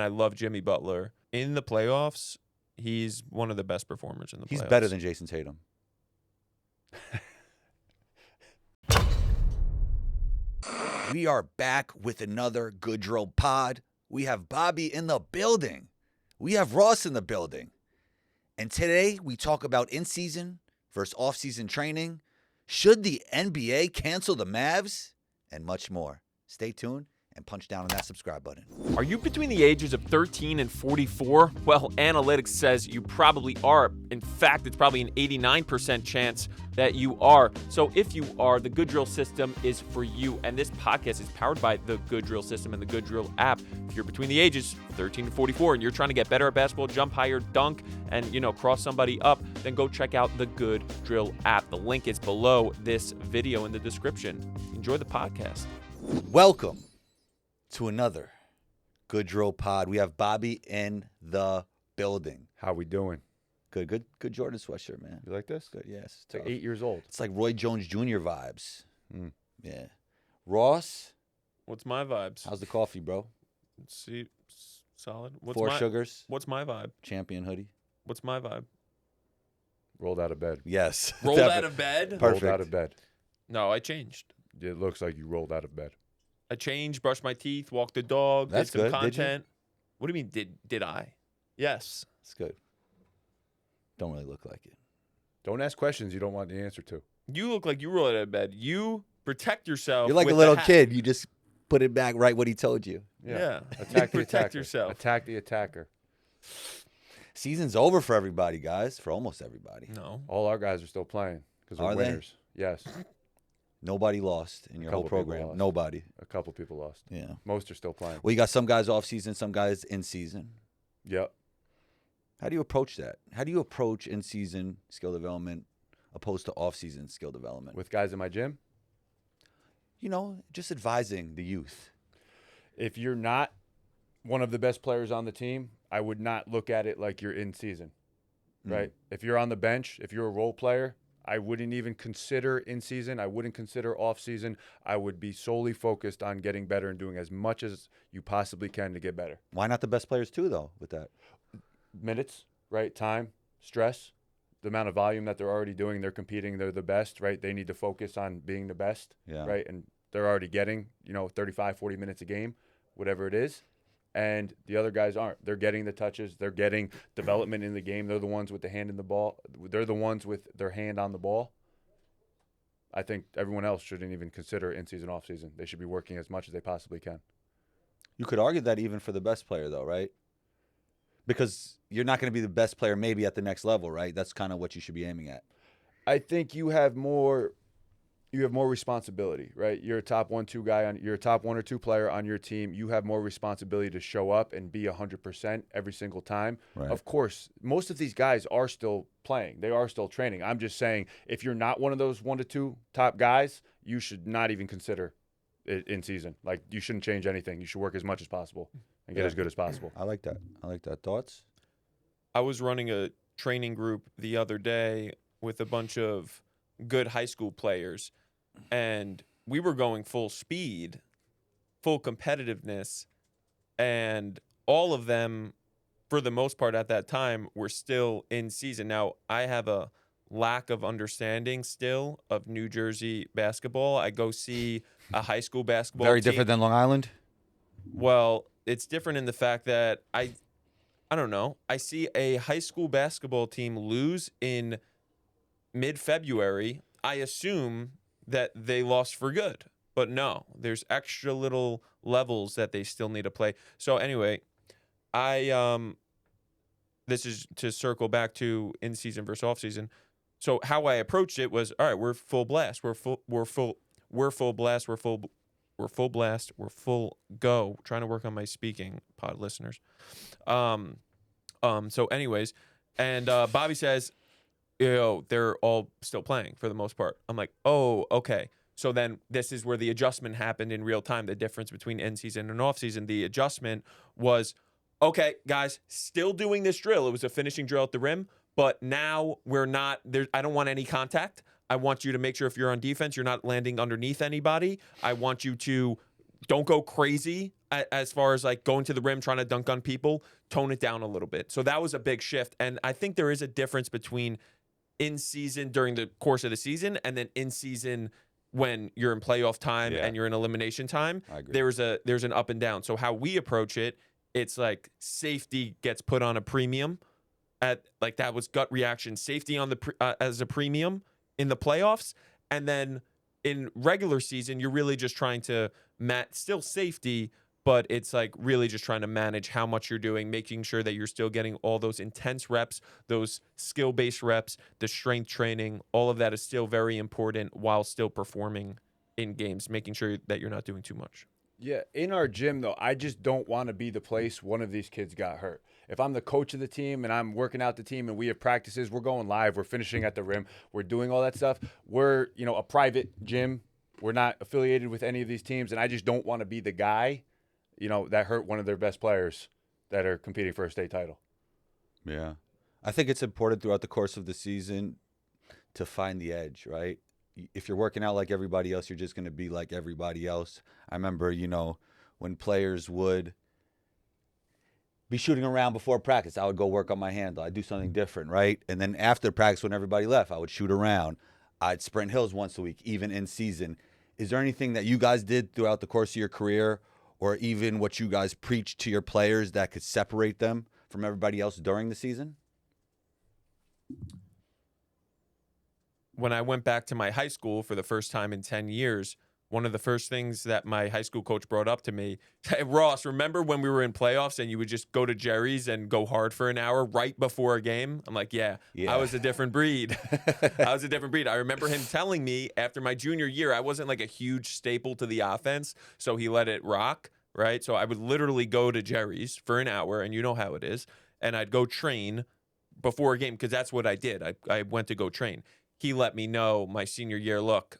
I love Jimmy Butler. In the playoffs, he's one of the best performers in the playoffs. He's better than Jason Tatum. We are back with another Good Drill pod. We have Bobby in the building. We have Ross in the building. And today we talk about in-season versus off-season training. Should the NBA cancel the Mavs? And much more. Stay tuned and punch down on that subscribe button. Are you between the ages of 13 and 44? Well, analytics says you probably are. In fact, it's probably an 89% chance that you are. So if you are, the Good Drill system is for you. And this podcast is powered by the Good Drill system and the Good Drill app. If you're between the ages 13 and 44 and you're trying to get better at basketball, jump higher, dunk, and, cross somebody up, then go check out the Good Drill app. The link is below this video in the description. Enjoy the podcast. Welcome to another Good Drill pod. We have Bobby in the building. How we doing? Good Jordan sweatshirt, man. You like this? Good, yes. It's like 8 years old. It's like Roy Jones Jr. vibes. Yeah. Ross, What's my vibes? how's the coffee, bro? Let's see. Solid. Four sugars. What's my vibe? Champion hoodie. What's my vibe? Rolled out of bed. Yes. Rolled out of bed? Perfect. Rolled out of bed. No, I changed. It looks like you rolled out of bed. I changed, brushed my teeth, walked the dog, That's did some good. Did you? content. What do you mean, did I? Yes. It's good. Don't really look like it. Don't ask questions you don't want the answer to. You look like you rolled out of bed. You protect yourself. You're like a with little hat. kid. You just put it back right what he told you. Yeah. Attack the Protect attacker. yourself. Attack the attacker. Season's over for everybody, guys. For almost everybody. No. All our guys are still playing because Are we're they? winners. Yes. Nobody lost in your whole couple people program. lost. Nobody. A couple people lost. Yeah. Most are still playing. Well, you got some guys off season, some guys in season. Yep. How do you approach that? How do you approach in-season skill development opposed to off-season skill development? With guys in my gym, Just advising the youth. if you're not one of the best players on the team, I would not look at it like you're in season. Right? If you're on the bench, if you're a role player, I wouldn't even consider in season. I wouldn't consider off season. I would be solely focused on getting better and doing as much as you possibly can to get better. Why not the best players too, though, with that? Minutes, right? Time, stress, the amount of volume that they're already doing. They're competing. They're the best, right? They need to focus on being the best, Yeah. right? And they're already getting, 35, 40 minutes a game, whatever it is. And the other guys aren't. They're getting the touches. They're getting development in the game. They're the ones with the hand in the ball. They're the ones with their hand on the ball. I think everyone else shouldn't even consider in-season, off-season. They should be working as much as they possibly can. You could argue that even for the best player, though, right? Because you're not going to be the best player maybe at the next level, right? That's kind of what you should be aiming at. I think you have more responsibility, right? You're a top 1-2 guy you're a top 1 or 2 player on your team. You have more responsibility to show up and be 100% every single time. Right. Of course, most of these guys are still playing. They are still training. I'm just saying, if you're not one of those 1 to 2 top guys, you should not even consider it in season. Like, you shouldn't change anything. You should work as much as possible and get as good as possible. I like that. Thoughts? I was running a training group the other day with a bunch of good high school players, and we were going full speed, full competitiveness, and all of them, for the most part at that time, were still in season. Now, I have a lack of understanding still of New Jersey basketball. I go see a high school basketball Very team. different than Long Island? Well, it's different in the fact that I don't know. I see a high school basketball team lose in mid-February. I assume that they lost for good. But no, there's extra little levels that they still need to play. So anyway, this is to circle back to in-season versus off-season. So how I approached it was, all right, we're full blast. We're full blast. We're full blast. We're full go. Trying to work on my speaking, pod listeners. So anyways, and Bobby says, they're all still playing for the most part. I'm like, oh, okay. So then this is where the adjustment happened in real time, the difference between in-season and off-season. The adjustment was, okay, guys, still doing this drill. It was a finishing drill at the rim, but now we're not there. I don't want any contact. I want you to make sure if you're on defense, you're not landing underneath anybody. I want you to don't go crazy as far as like going to the rim, trying to dunk on people, tone it down a little bit. So that was a big shift. And I think there is a difference between in season during the course of the season and then in season when you're in playoff time and you're in elimination time. I agree. There's an up and down. So how we approach it, it's like safety gets put on a premium at like that was gut reaction. Safety on the as a premium in the playoffs, and then in regular season, you're really just trying to still safety, but it's like really just trying to manage how much you're doing, making sure that you're still getting all those intense reps, those skill-based reps, the strength training. All of that is still very important while still performing in games, making sure that you're not doing too much. Yeah, in our gym, though, I just don't want to be the place one of these kids got hurt. If I'm the coach of the team and I'm working out the team and we have practices, we're going live, we're finishing at the rim, we're doing all that stuff. We're, a private gym. We're not affiliated with any of these teams, and I just don't want to be the guy, that hurt one of their best players that are competing for a state title. Yeah. I think it's important throughout the course of the season to find the edge, right? If you're working out like everybody else, you're just going to be like everybody else. I remember, when players would be shooting around before practice, I would go work on my handle. I'd do something different, right? And then after practice, when everybody left, I would shoot around. I'd sprint hills once a week, even in season. Is there anything that you guys did throughout the course of your career, or even what you guys preached to your players that could separate them from everybody else during the season? When I went back to my high school for the first time in 10 years, one of the first things that my high school coach brought up to me, hey, Ross, remember when we were in playoffs and you would just go to Jerry's and go hard for an hour right before a game? I'm like, yeah. I was a different breed. I remember him telling me after my junior year, I wasn't like a huge staple to the offense, so he let it rock, right? So I would literally go to Jerry's for an hour, and you know how it is, and I'd go train before a game because that's what I did. I went to go train. He let me know my senior year, look,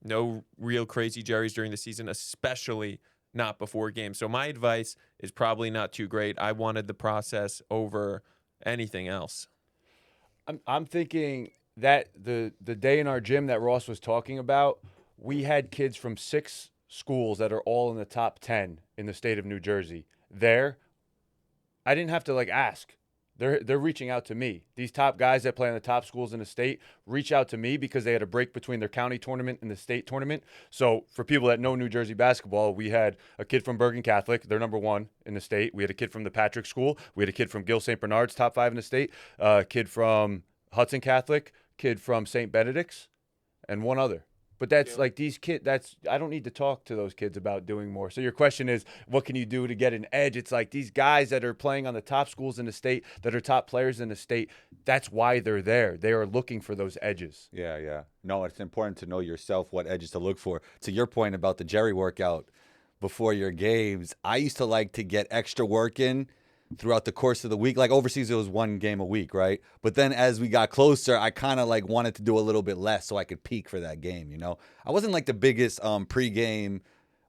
no real crazy Jerry's during the season, especially not before games. So my advice is probably not too great. I wanted the process over anything else. I'm thinking that the day in our gym that Ross was talking about, we had kids from 6 schools that are all in the top 10 in the state of New Jersey. There, I didn't have to ask. They're reaching out to me. These top guys that play in the top schools in the state reach out to me because they had a break between their county tournament and the state tournament. So for people that know New Jersey basketball, we had a kid from Bergen Catholic. They're number 1 in the state. We had a kid from the Patrick School. We had a kid from Gill St. Bernard's, top 5 in the state. A kid from Hudson Catholic. Kid from St. Benedict's. And one other. But that's these kids, I don't need to talk to those kids about doing more. So your question is, what can you do to get an edge? It's like these guys that are playing on the top schools in the state, that are top players in the state, that's why they're there. They are looking for those edges. Yeah. No, it's important to know yourself what edges to look for. To your point about the Jerry workout before your games, I used to like to get extra work in throughout the course of the week. Like overseas, it was 1 game a week, right? But then as we got closer, I kind of wanted to do a little bit less so I could peak for that game, I wasn't the biggest pregame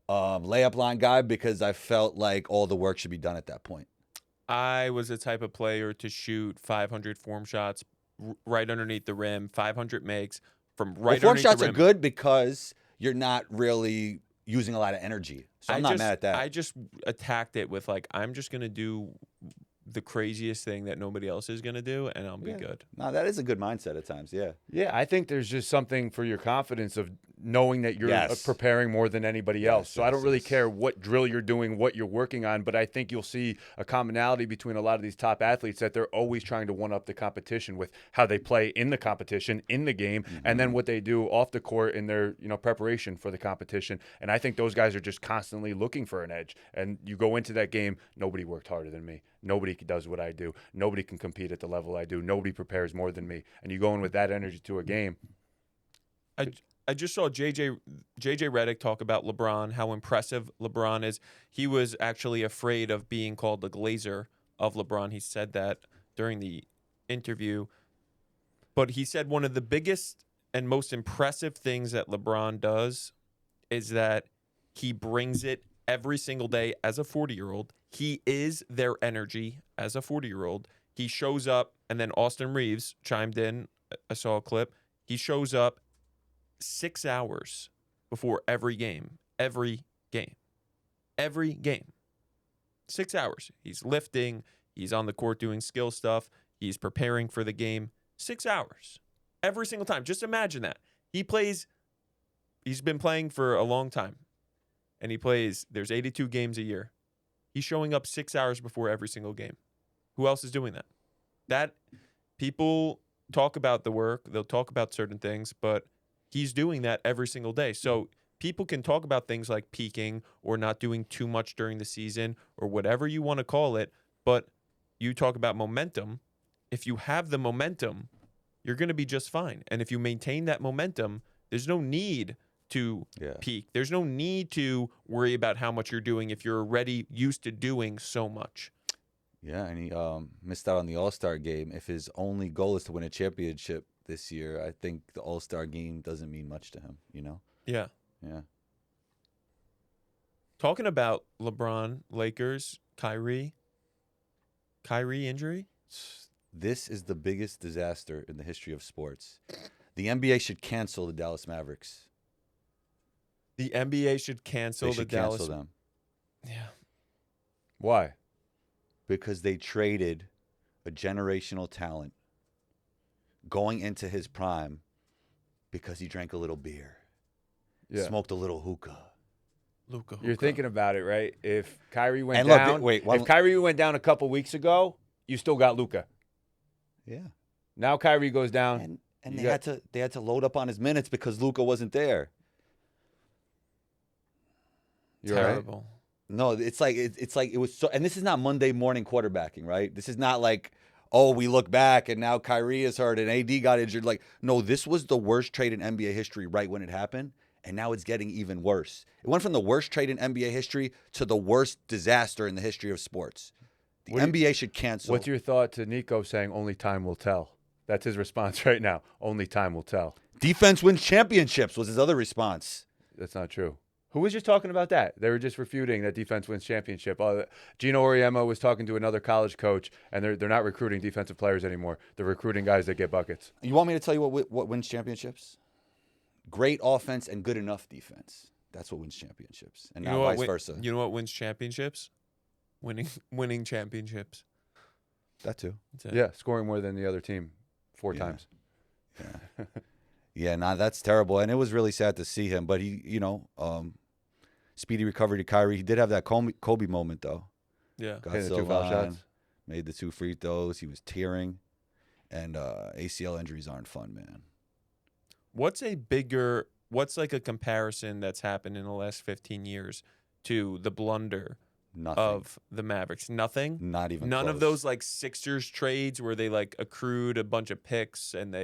layup line guy because I felt like all the work should be done at that point. I was the type of player to shoot 500 form shots right underneath the rim, 500 makes from right form underneath the rim. Form shots are good because you're not really using a lot of energy. So I'm not mad at that. I just attacked it with I'm just going to do the craziest thing that nobody else is going to do, and I'll be good. No, that is a good mindset at times, yeah. Yeah, I think there's just something for your confidence of knowing that you're preparing more than anybody else. So I don't really care what drill you're doing, what you're working on, but I think you'll see a commonality between a lot of these top athletes that they're always trying to one-up the competition with how they play in the competition, in the game, and then what they do off the court in their preparation for the competition. And I think those guys are just constantly looking for an edge. And you go into that game, nobody worked harder than me. Nobody does what I do. Nobody can compete at the level I do. Nobody prepares more than me. And you go in with that energy to a game. I just saw JJ Redick talk about LeBron, how impressive LeBron is. He was actually afraid of being called the Glazer of LeBron. He said that during the interview. But he said one of the biggest and most impressive things that LeBron does is that he brings it every single day as a 40-year-old. He is their energy as a 40-year-old. He shows up, and then Austin Reeves chimed in. I saw a clip. He shows up 6 hours before every game. 6 hours. He's lifting. He's on the court doing skill stuff. He's preparing for the game. 6 hours every single time. Just imagine that. He's been playing for a long time. And he plays, there's 82 games a year. He's showing up 6 hours before every single game. Who else is doing that? That people talk about the work. They'll talk about certain things, but he's doing that every single day. So people can talk about things like peaking or not doing too much during the season or whatever you want to call it. But you talk about momentum. If you have the momentum, you're going to be just fine. And if you maintain that momentum, there's no need to peak. There's no need to worry about how much you're doing if you're already used to doing so much. Yeah, and he missed out on the All-Star game. If his only goal is to win a championship this year, I think the All-Star game doesn't mean much to him, you know? Yeah. Yeah. Talking about LeBron, Lakers, Kyrie injury. This is the biggest disaster in the history of sports. The NBA should cancel the Dallas Mavericks. The NBA should cancel They should cancel them. Yeah. Why? Because they traded a generational talent going into his prime because he drank a little beer, smoked a little hookah. Luka. You're thinking about it, right? If Kyrie went And look, down, if Kyrie went down a couple weeks ago, you still got Luka. Yeah. Now Kyrie goes down, and they had to load up on his minutes because Luka wasn't there. You're terrible. Right? No, it's like it was so. And this is not Monday morning quarterbacking, right? This is not like, oh, we look back and now Kyrie is hurt and AD got injured. Like, no, this was the worst trade in NBA history right when it happened, and now it's getting even worse. It went from the worst trade in NBA history to the worst disaster in the history of sports. The NBA should cancel. What's your thought to Nico saying only time will tell? That's his response right now. Only time will tell. Defense wins championships was his other response. That's not true. Who was just talking about that? They were just refuting that defense wins championship. Gino Auriemma was talking to another college coach, and they're not recruiting defensive players anymore. They're recruiting guys that get buckets. You want me to tell you what wins championships? Great offense and good enough defense. That's what wins championships, and not vice versa. You know what wins championships? Winning championships. That too. Yeah, scoring more than the other team 4 times. Yeah. Yeah, that's terrible, and it was really sad to see him. But he, speedy recovery to Kyrie. He did have that Kobe moment though. Yeah, got the 2 foul shots, made the 2 free throws. He was tearing, and ACL injuries aren't fun, man. What's like a comparison that's happened in the last 15 years to the blunder of the Mavericks? Nothing. Not even none close. of those like Sixers trades where they like accrued a bunch of picks and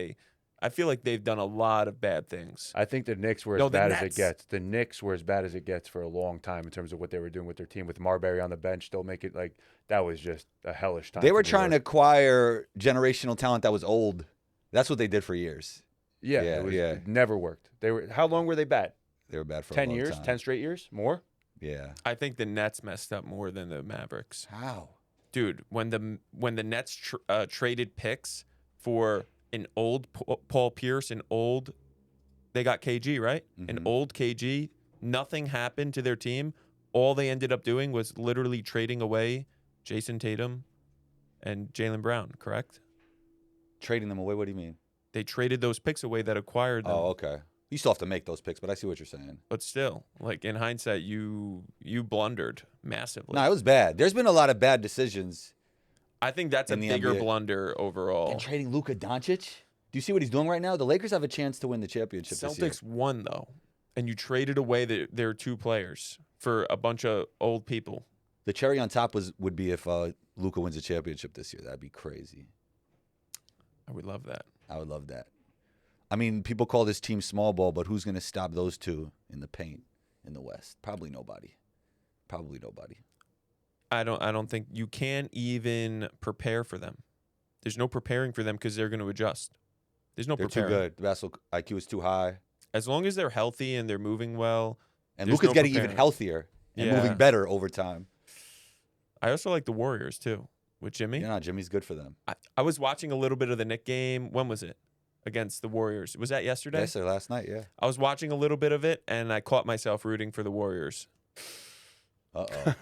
I feel like they've done a lot of bad things. I think the Knicks were as bad as it gets. The Knicks were as bad as it gets for a long time in terms of what they were doing with their team, with Marbury on the bench. Still make it like that was just a hellish time. They were trying to acquire generational talent that was old. That's what they did for years. Yeah, it never worked. How long were they bad? They were bad for 10 a long years, time. 10 straight years, more. Yeah. I think the Nets messed up more than the Mavericks. How? Dude, when the Nets traded picks for an old Paul Pierce, they got KG, right? Mm-hmm. An old KG, nothing happened to their team. All they ended up doing was literally trading away Jason Tatum and Jaylen Brown, correct? Trading them away? What do you mean? They traded those picks away that acquired them. Oh, okay. You still have to make those picks, but I see what you're saying. But still, like in hindsight, you blundered massively. No, it was bad. There's been a lot of bad decisions. I think that's a bigger blunder overall. And trading Luka Doncic? Do you see what he's doing right now? The Lakers have a chance to win the championship this year. Celtics won, though, and you traded away their 2 players for a bunch of old people. The cherry on top would be if Luka wins a championship this year. That'd be crazy. I would love that. I would love that. I mean, people call this team small ball, but who's going to stop those 2 in the paint in the West? Probably nobody. I don't think you can even prepare for them. There's no preparing for them because they're going to adjust. They're preparing. Too good. The basketball IQ is too high. As long as they're healthy and they're moving well. And Luka's getting even healthier and moving better over time. I also like the Warriors, too, with Jimmy. Yeah, Jimmy's good for them. I was watching a little bit of the Knicks game. When was it? Against the Warriors. Was that yesterday? Yes, sir. Last night, yeah. I was watching a little bit of it, and I caught myself rooting for the Warriors. Uh-oh.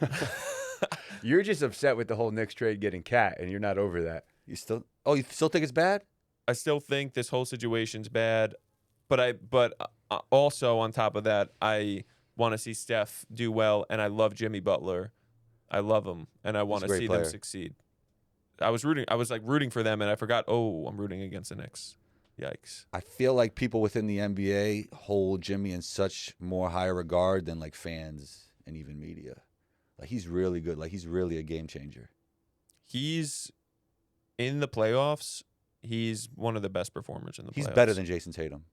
You're just upset with the whole Knicks trade getting Cat, and you're not over that. You still think it's bad? I still think this whole situation's bad, but also on top of that, I want to see Steph do well, and I love Jimmy Butler. I love him, and I want a to great see player. them succeed. I was rooting for them, and I forgot. Oh, I'm rooting against the Knicks. Yikes. I feel like people within the NBA hold Jimmy in such more higher regard than like fans and even media. Like he's really good. Like he's really a game changer. He's in the playoffs. He's one of the best performers in the playoffs. He's better than Jason Tatum.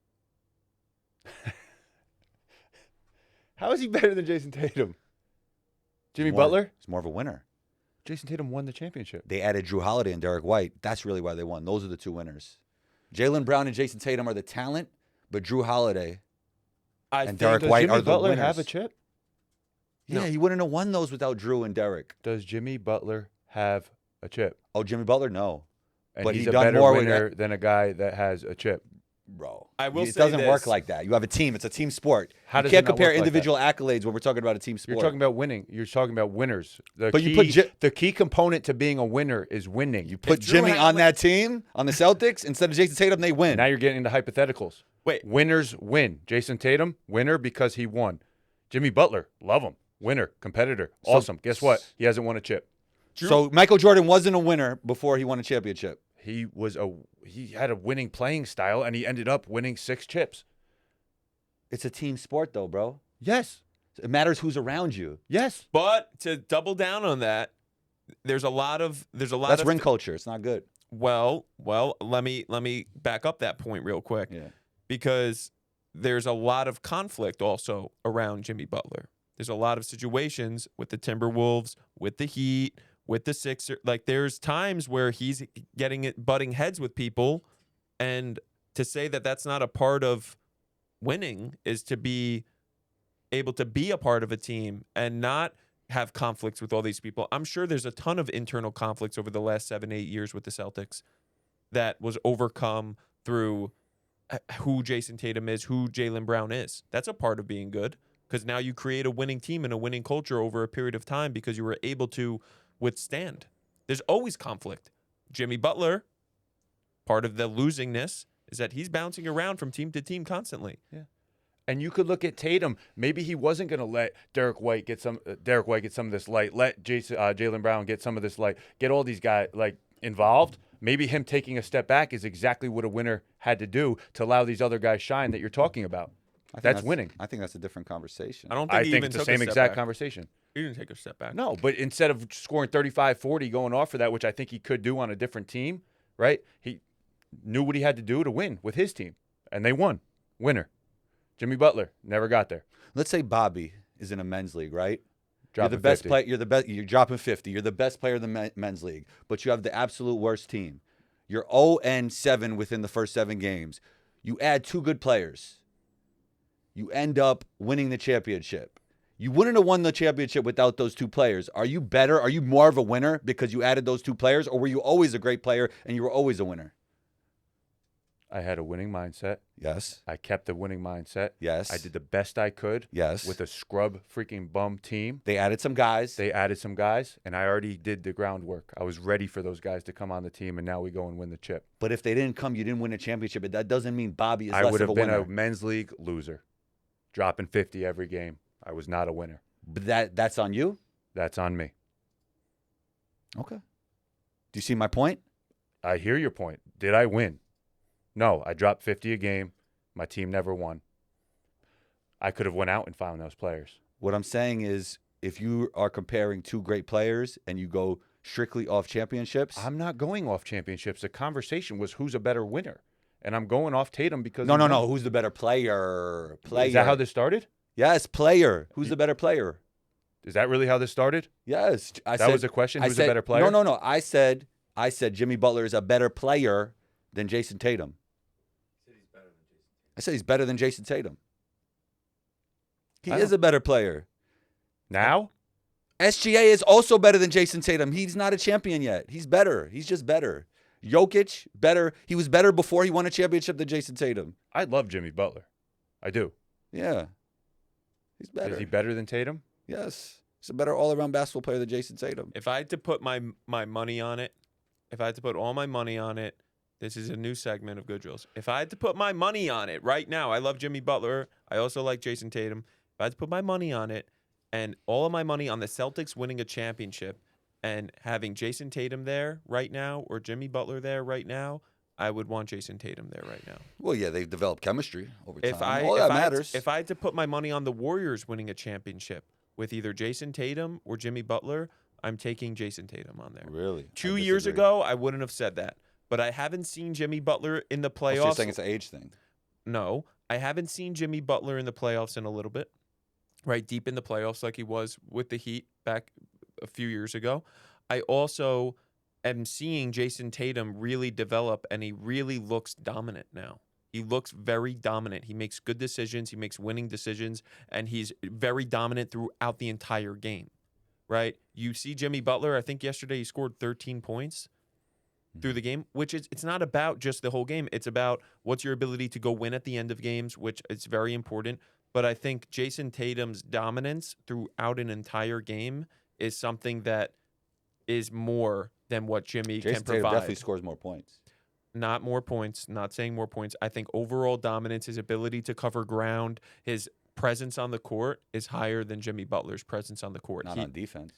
How is he better than Jason Tatum? Jimmy He's Butler? He's more of a winner. Jason Tatum won the championship. They added Drew Holiday and Derek White. That's really why they won. Those are the two winners. Jaylen Brown and Jason Tatum are the talent, but Drew Holiday and Derek Does White Jimmy are the Butler winners. have a chip? Yeah, No. he wouldn't have won those without Drew and Derek. Does Jimmy Butler have a chip? Oh, Jimmy Butler? No. And But he's he a done better more with winner than a guy that has a chip. Bro. I will It say doesn't work this. like that. You have a team. It's a team sport. How You does can't it not compare work like that? individual accolades when we're talking about a team sport. You're talking about winning. You're talking about winners. But you put The key component to being a winner is winning. You put If Drew Jimmy on Holiday- that team, on the Celtics, instead of Jason Tatum, they win. Now you're getting into hypotheticals. Wait. Winners win. Jason Tatum, winner because he won. Jimmy Butler, love him. Winner, competitor, awesome. Guess what? He hasn't won a chip. So Michael Jordan wasn't a winner before he won a championship. He had a winning playing style, and he ended up winning 6 chips. It's a team sport, though, bro. Yes. It matters who's around you. Yes. But to double down on that, there's a lot of That's ring culture. It's not good. Well, let me back up that point real quick. Yeah. Because there's a lot of conflict also around Jimmy Butler. There's a lot of situations with the Timberwolves, with the Heat, with the Sixers. Like there's times where he's butting heads with people, and to say that that's not a part of winning is to be able to be a part of a team and not have conflicts with all these people. I'm sure there's a ton of internal conflicts over the last 7-8 years with the Celtics that was overcome through who Jason Tatum is, who Jaylen Brown is. That's a part of being good, because now you create a winning team and a winning culture over a period of time because you were able to withstand. There's always conflict. Jimmy Butler, part of the losingness is that he's bouncing around from team to team constantly. Yeah. And you could look at Tatum. Maybe he wasn't going to let Derek White get some of this light. Let Jaylen Brown get some of this light. Get all these guys involved. Maybe him taking a step back is exactly what a winner had to do to allow these other guys shine that you're talking about. That's winning. I think that's a different conversation. I don't think I he think even it's the took same a step exact back. conversation. He didn't take a step back. No, but instead of scoring 35, 40, going off for that, which I think he could do on a different team, right? He knew what he had to do to win with his team, and they won. Winner. Jimmy Butler never got there. Let's say Bobby is in a men's league, right? Dropping you're the best 50. player. You're the best. You're dropping 50. You're the best player in the men's league, but you have the absolute worst team. You're 0-7 within the first 7 games. You add 2 good players. You end up winning the championship. You wouldn't have won the championship without those 2 players. Are you better? Are you more of a winner because you added those 2 players, or were you always a great player and you were always a winner? I had a winning mindset. Yes. I kept the winning mindset. Yes. I did the best I could. Yes. With a scrub freaking bum team. They added some guys. They added some guys, and I already did the groundwork. I was ready for those guys to come on the team, and now we go and win the chip. But if they didn't come, you didn't win a championship. But that doesn't mean Bobby is I less would of have a been winner. a men's league loser, dropping 50 every game. I was not a winner. But that's on you? That's on me. Okay. Do you see my point? I hear your point. Did I win? No, I dropped 50 a game. My team never won. I could have went out and found those players. What I'm saying is, if you are comparing 2 great players and you go strictly off championships, I'm not going off championships. The conversation was who's a better winner. And I'm going off Tatum because no. Who's the better player? Is that how this started? Yes, player. Who's the better player? Is that really how this started? Yes. That was the question? Who's the better player? No. I said Jimmy Butler is a better player than Jason Tatum. I said he's better than Jason Tatum. He is a better player. Now? SGA is also better than Jason Tatum. He's not a champion yet. He's better. He's just better. Jokic, better. He was better before he won a championship than Jason Tatum. I love Jimmy Butler. I do. Yeah. He's better. Is he better than Tatum? Yes. He's a better all-around basketball player than Jason Tatum. If I had to put my money on it, if I had to put all my money on it, this is a new segment of Good Drills. If I had to put my money on it right now, I love Jimmy Butler. I also like Jason Tatum. If I had to put my money on it, and all of my money on the Celtics winning a championship and having Jason Tatum there right now or Jimmy Butler there right now, I would want Jason Tatum there right now. Well, yeah, they've developed chemistry over time. If I matters. If I had to put my money on the Warriors winning a championship with either Jason Tatum or Jimmy Butler, I'm taking Jason Tatum on there. Really? 2 years ago, I wouldn't have said that. But I haven't seen Jimmy Butler in the playoffs. So you're saying it's an age thing? No, I haven't seen Jimmy Butler in the playoffs in a little bit, right? Deep in the playoffs like he was with the Heat back a few years ago. I also am seeing Jason Tatum really develop, and he really looks dominant now. He looks very dominant. He makes good decisions. He makes winning decisions, and he's very dominant throughout the entire game, right? You see Jimmy Butler, I think yesterday he scored 13 points through the game, which is, it's not about just the whole game. It's about what's your ability to go win at the end of games, which is very important. But I think Jason Tatum's dominance throughout an entire game is something that is more than what Jimmy Jason can Tatum provide. definitely scores more points. Not more points, not saying more points. I think overall dominance, his ability to cover ground, his presence on the court is higher than Jimmy Butler's presence on the court. Not on defense.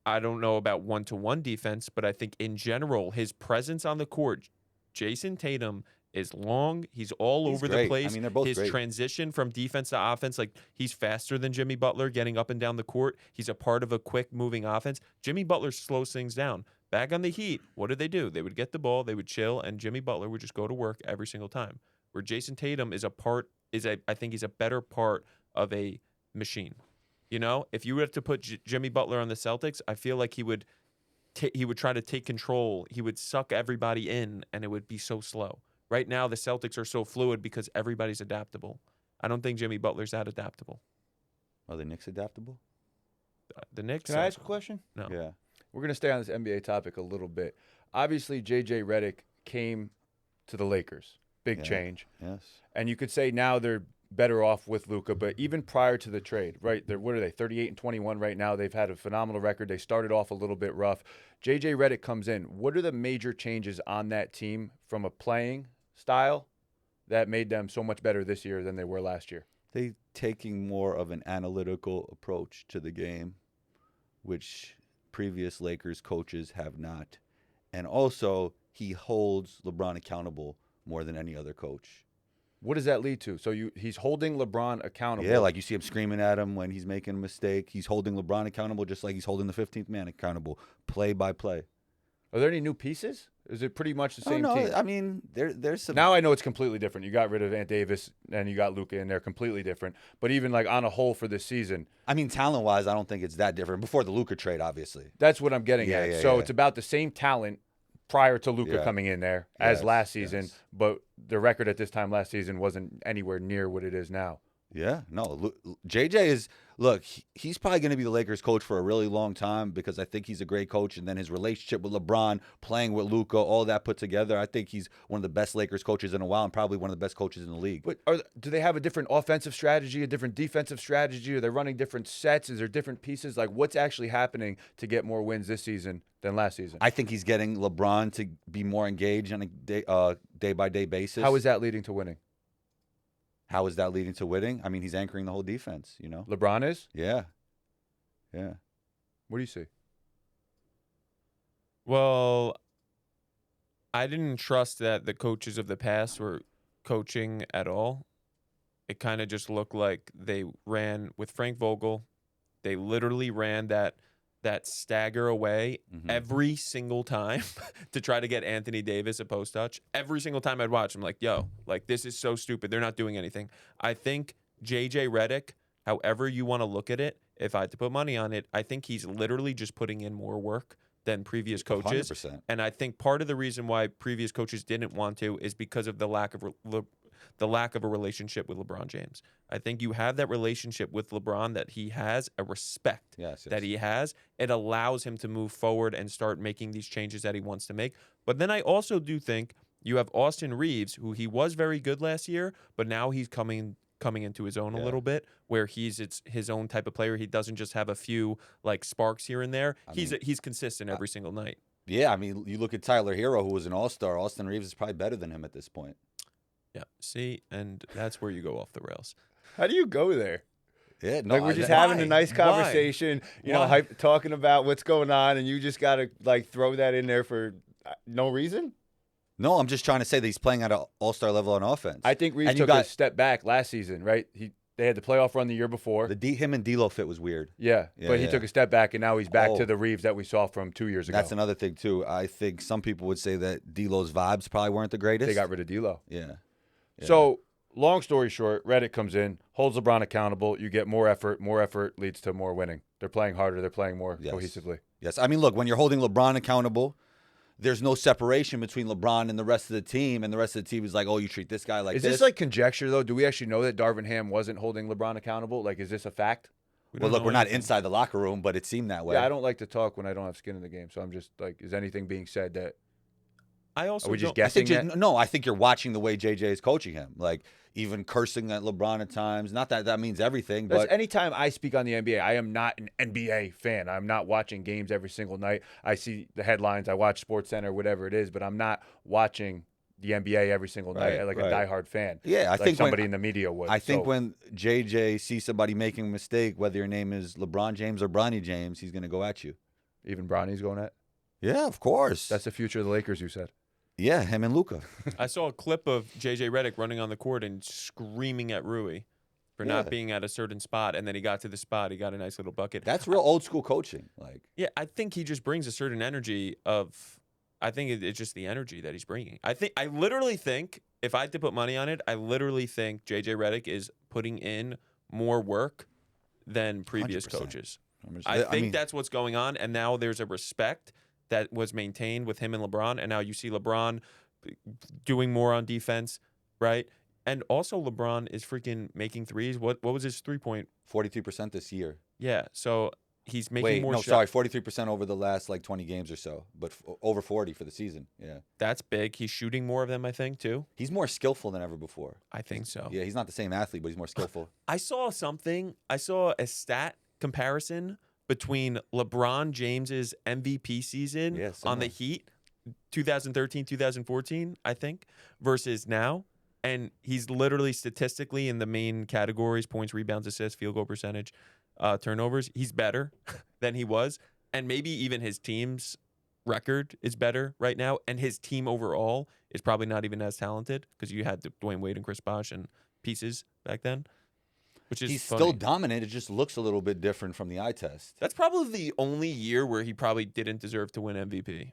I don't know about one-to-one defense, but I think in general, his presence on the court, Jason Tatum is long. He's all over great. the place. I mean, they're both his great. transition from defense to offense, like he's faster than Jimmy Butler getting up and down the court. He's a part of a quick moving offense. Jimmy Butler slows things down. Back on the Heat, what did? They would get the ball, they would chill, and Jimmy Butler would just go to work every single time. Where Jason Tatum I think he's a better part of a machine. You know, if you were to put Jimmy Butler on the Celtics, I feel like he would try to take control. He would suck everybody in, and it would be so slow. Right now, the Celtics are so fluid because everybody's adaptable. I don't think Jimmy Butler's that adaptable. Are the Knicks adaptable? The Knicks. Can I ask a question? No. Yeah. We're going to stay on this NBA topic a little bit. Obviously, J.J. Redick came to the Lakers. Big change. Yes. And you could say now they're better off with Luka, but even prior to the trade, right? What are they? 38-21 right now. They've had a phenomenal record. They started off a little bit rough. J.J. Redick comes in. What are the major changes on that team from a playing style that made them so much better this year than they were last year? They taking more of an analytical approach to the game, which previous Lakers coaches have not. And also, he holds LeBron accountable more than any other coach. What does that lead to? So he's holding LeBron accountable. Yeah, like you see him screaming at him when he's making a mistake. He's holding LeBron accountable just like he's holding the 15th man accountable, play by play. Are there any new pieces? Is it pretty much the same team? I mean, there's some. Now I know it's completely different. You got rid of Ant Davis and you got Luka in there, completely different. But even like on a whole for this season, I mean, talent-wise, I don't think it's that different. Before the Luka trade, obviously. that's what I'm getting Yeah, at. yeah, So yeah. it's about the same talent prior to Luka Yeah. coming in there as last season, yes. but the record at this time last season wasn't anywhere near what it is now. Yeah, no. JJ is he's probably going to be the Lakers coach for a really long time because I think he's a great coach, and then his relationship with LeBron, playing with Luka, all that put together, I think he's one of the best Lakers coaches in a while, and probably one of the best coaches in the league. But do they have a different offensive strategy, a different defensive strategy? Are they running different sets? Is there different pieces? Like what's actually happening to get more wins this season than last season? I think he's getting LeBron to be more engaged on a day-by-day basis. How is that leading to winning? How is that leading to winning? I mean, he's anchoring the whole defense, you know? LeBron is? Yeah. Yeah. What do you see? Well, I didn't trust that the coaches of the past were coaching at all. It kind of just looked like they ran with Frank Vogel. They literally ran that stagger away every single time to try to get Anthony Davis a post touch. Every single time I'd watch, I'm like, yo, like this is so stupid. They're not doing anything. I think J.J. Redick, however you want to look at it, if I had to put money on it, I think he's literally just putting in more work than previous coaches. 100%. And I think part of the reason why previous coaches didn't want to is because of the lack of a relationship with LeBron James. I think you have that relationship with LeBron, that he has a respect that he has. It allows him to move forward and start making these changes that he wants to make. But then I also do think you have Austin Reeves, who he was very good last year, but now he's coming coming into his own a little bit, where it's his own type of player. He doesn't just have a few like sparks here and there. He's consistent every single night. Yeah, I mean, you look at Tyler Hero, who was an all-star. Austin Reeves is probably better than him at this point. Yeah, see, and that's where you go off the rails. How do you go there? Yeah, no, Like we're just having a nice conversation, you know, talking about what's going on, and you just gotta like throw that in there for no reason. No, I'm just trying to say that he's playing at an all-star level on offense. I think Reeves took a step back last season, right? They had the playoff run the year before. Him and D'Lo fit was weird. Yeah, but he took a step back, and now he's back to the Reeves that we saw from 2 years ago. That's another thing too. I think some people would say that D'Lo's vibes probably weren't the greatest. They got rid of D'Lo. Yeah. So, long story short, Reddit comes in, holds LeBron accountable. You get more effort. More effort leads to more winning. They're playing harder. They're playing more cohesively. Yes. I mean, look, when you're holding LeBron accountable, there's no separation between LeBron and the rest of the team, and the rest of the team is like, oh, you treat this guy like this. Is this like conjecture, though? Do we actually know that Darvin Ham wasn't holding LeBron accountable? Like, is this a fact? Well, look, we're not inside the locker room, but it seemed that way. Yeah, I don't like to talk when I don't have skin in the game, so I'm just like, is anything being said that I also are we just don't- guessing No, I think you're watching the way JJ is coaching him, like even cursing at LeBron at times. Not that that means everything, but anytime I speak on the NBA, I am not an NBA fan. I'm not watching games every single night. I see the headlines, I watch SportsCenter, whatever it is, but I'm not watching the NBA every single night like a diehard fan. Yeah, I think somebody in the media would. I think when JJ sees somebody making a mistake, whether your name is LeBron James or Bronny James, he's going to go at you. Even Bronny's going at. Yeah, of course. That's the future of the Lakers, you said. Yeah, him and Luka. I saw a clip of JJ Redick running on the court and screaming at Rui for not being at a certain spot, and then he got to the spot. He got a nice little bucket. That's real old school coaching. Like, yeah, I think he just brings a certain energy of. I think it's just the energy that he's bringing. I literally think, if I had to put money on it, I literally think JJ Redick is putting in more work than previous 100%. coaches. I think that's what's going on, and now there's a respect that was maintained with him and LeBron, and now you see LeBron doing more on defense, right? And also LeBron is freaking making threes. What was his 3-point? 42% this year. Yeah, so he's making more shots. Sorry, 43% over the last like 20 games or so, but over 40 for the season. Yeah. That's big. He's shooting more of them, I think, too. He's more skillful than ever before. I think so. Yeah, he's not the same athlete, but he's more skillful. I saw a stat comparison between LeBron James's MVP season on the Heat, 2013, 2014, I think, versus now. And he's literally statistically in the main categories: points, rebounds, assists, field goal percentage, turnovers. He's better than he was. And maybe even his team's record is better right now. And his team overall is probably not even as talented because you had Dwayne Wade and Chris Bosh and pieces back then. Which is he's funny. still dominant. It just looks a little bit different from the eye test. That's probably the only year where he probably didn't deserve to win MVP.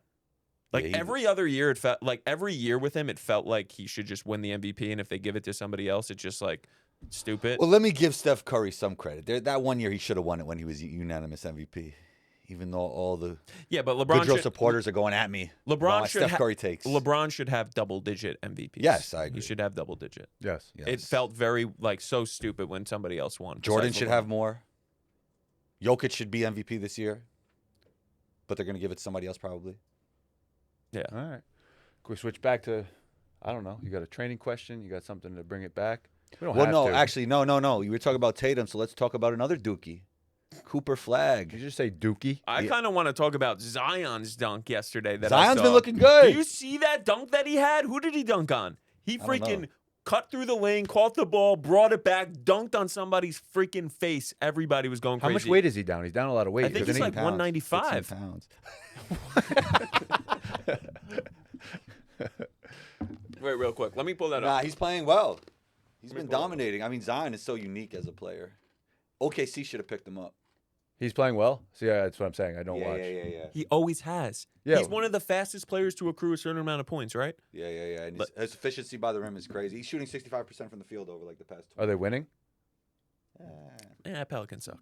Like every other year, it felt like every year with him, it felt like he should just win the MVP. And if they give it to somebody else, it's just like stupid. Well, let me give Steph Curry some credit. That one year he should have won it when he was unanimous MVP. Even though all the but LeBron supporters are going at me. LeBron Curry takes. LeBron should have double-digit MVPs. Yes, I agree. He should have double-digit. Yes. It felt very so stupid when somebody else won. Jordan should have more. Jokic should be MVP this year, but they're going to give it to somebody else probably. Yeah. All right. Can we switch back to? I don't know. You got a training question? You got something to bring it back? We don't have to. Actually, no. You were talking about Tatum, so let's talk about another Dookie. Cooper Flag. Did you just say Dookie? I kind of want to talk about Zion's dunk yesterday. Zion's been looking good. Did you see that dunk that he had? Who did he dunk on? He freaking cut through the lane, caught the ball, brought it back, dunked on somebody's freaking face. Everybody was going crazy. How much weight is he down? He's down a lot of weight. I think he's like 195 pounds. Wait, real quick. Let me pull that up. Nah, he's playing well. He's been dominating. I mean, Zion is so unique as a player. OKC should have picked him up. He's playing well? See, that's what I'm saying. I don't watch. Yeah. He always has. Yeah. He's one of the fastest players to accrue a certain amount of points, right? Yeah. And his efficiency by the rim is crazy. He's shooting 65% from the field over like the past 2 Are they winning? Yeah, Pelicans suck.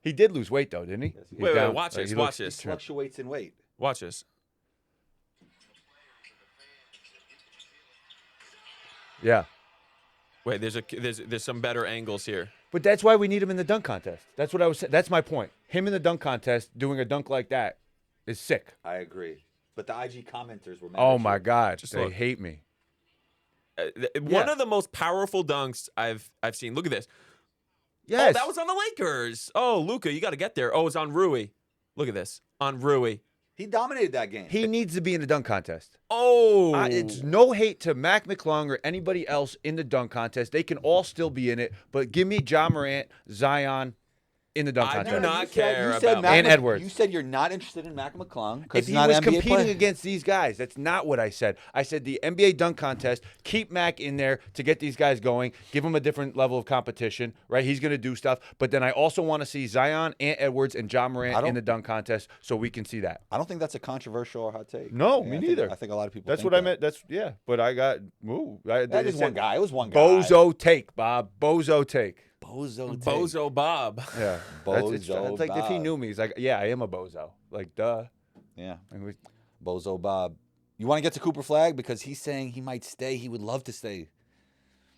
He did lose weight, though, didn't he? Yes, he Wait, watch this. Watch He this. fluctuates in weight. Watch this. Yeah. Wait, there's some better angles here. But that's why we need him in the dunk contest. That's what I was saying. That's my point. Him in the dunk contest doing a dunk like that is sick. I agree. But the IG commenters were mad Oh, at my you. God. Just They look. hate me. One of the most powerful dunks I've seen. Look at this. Yes. Oh, that was on the Lakers. Oh, Luka, you got to get there. Oh, it's on Rui. Look at this. On Rui. He dominated that game. He needs to be in the dunk contest. Oh. It's no hate to Mac McClung or anybody else in the dunk contest. They can all still be in it, but give me Ja Morant, Zion in the dunk I contest. do not You said care Mac about And Edwards. You said you're not interested in Mac McClung because If he's he not was an NBA competing player. against these guys, that's not what I said. I said the NBA dunk contest, keep Mac in there to get these guys going, give him a different level of competition, right? He's going to do stuff. But then I also want to see Zion, Ant Edwards, and Ja Morant in the dunk contest so we can see that. I don't think that's a controversial or hot take. No, Yeah, me I neither. I think a lot of people. That's think what I that. meant. But I got That is one guy. It was one guy. Bozo take, Bob. Bozo take. Bozo. Take. Bozo Bob. Yeah. Bozo. It's like if he Bob. knew me, he's like, yeah, I am a bozo. Like, duh. Yeah. And we- Bozo Bob. You want to get to Cooper Flag because he's saying he might stay. He would love to stay.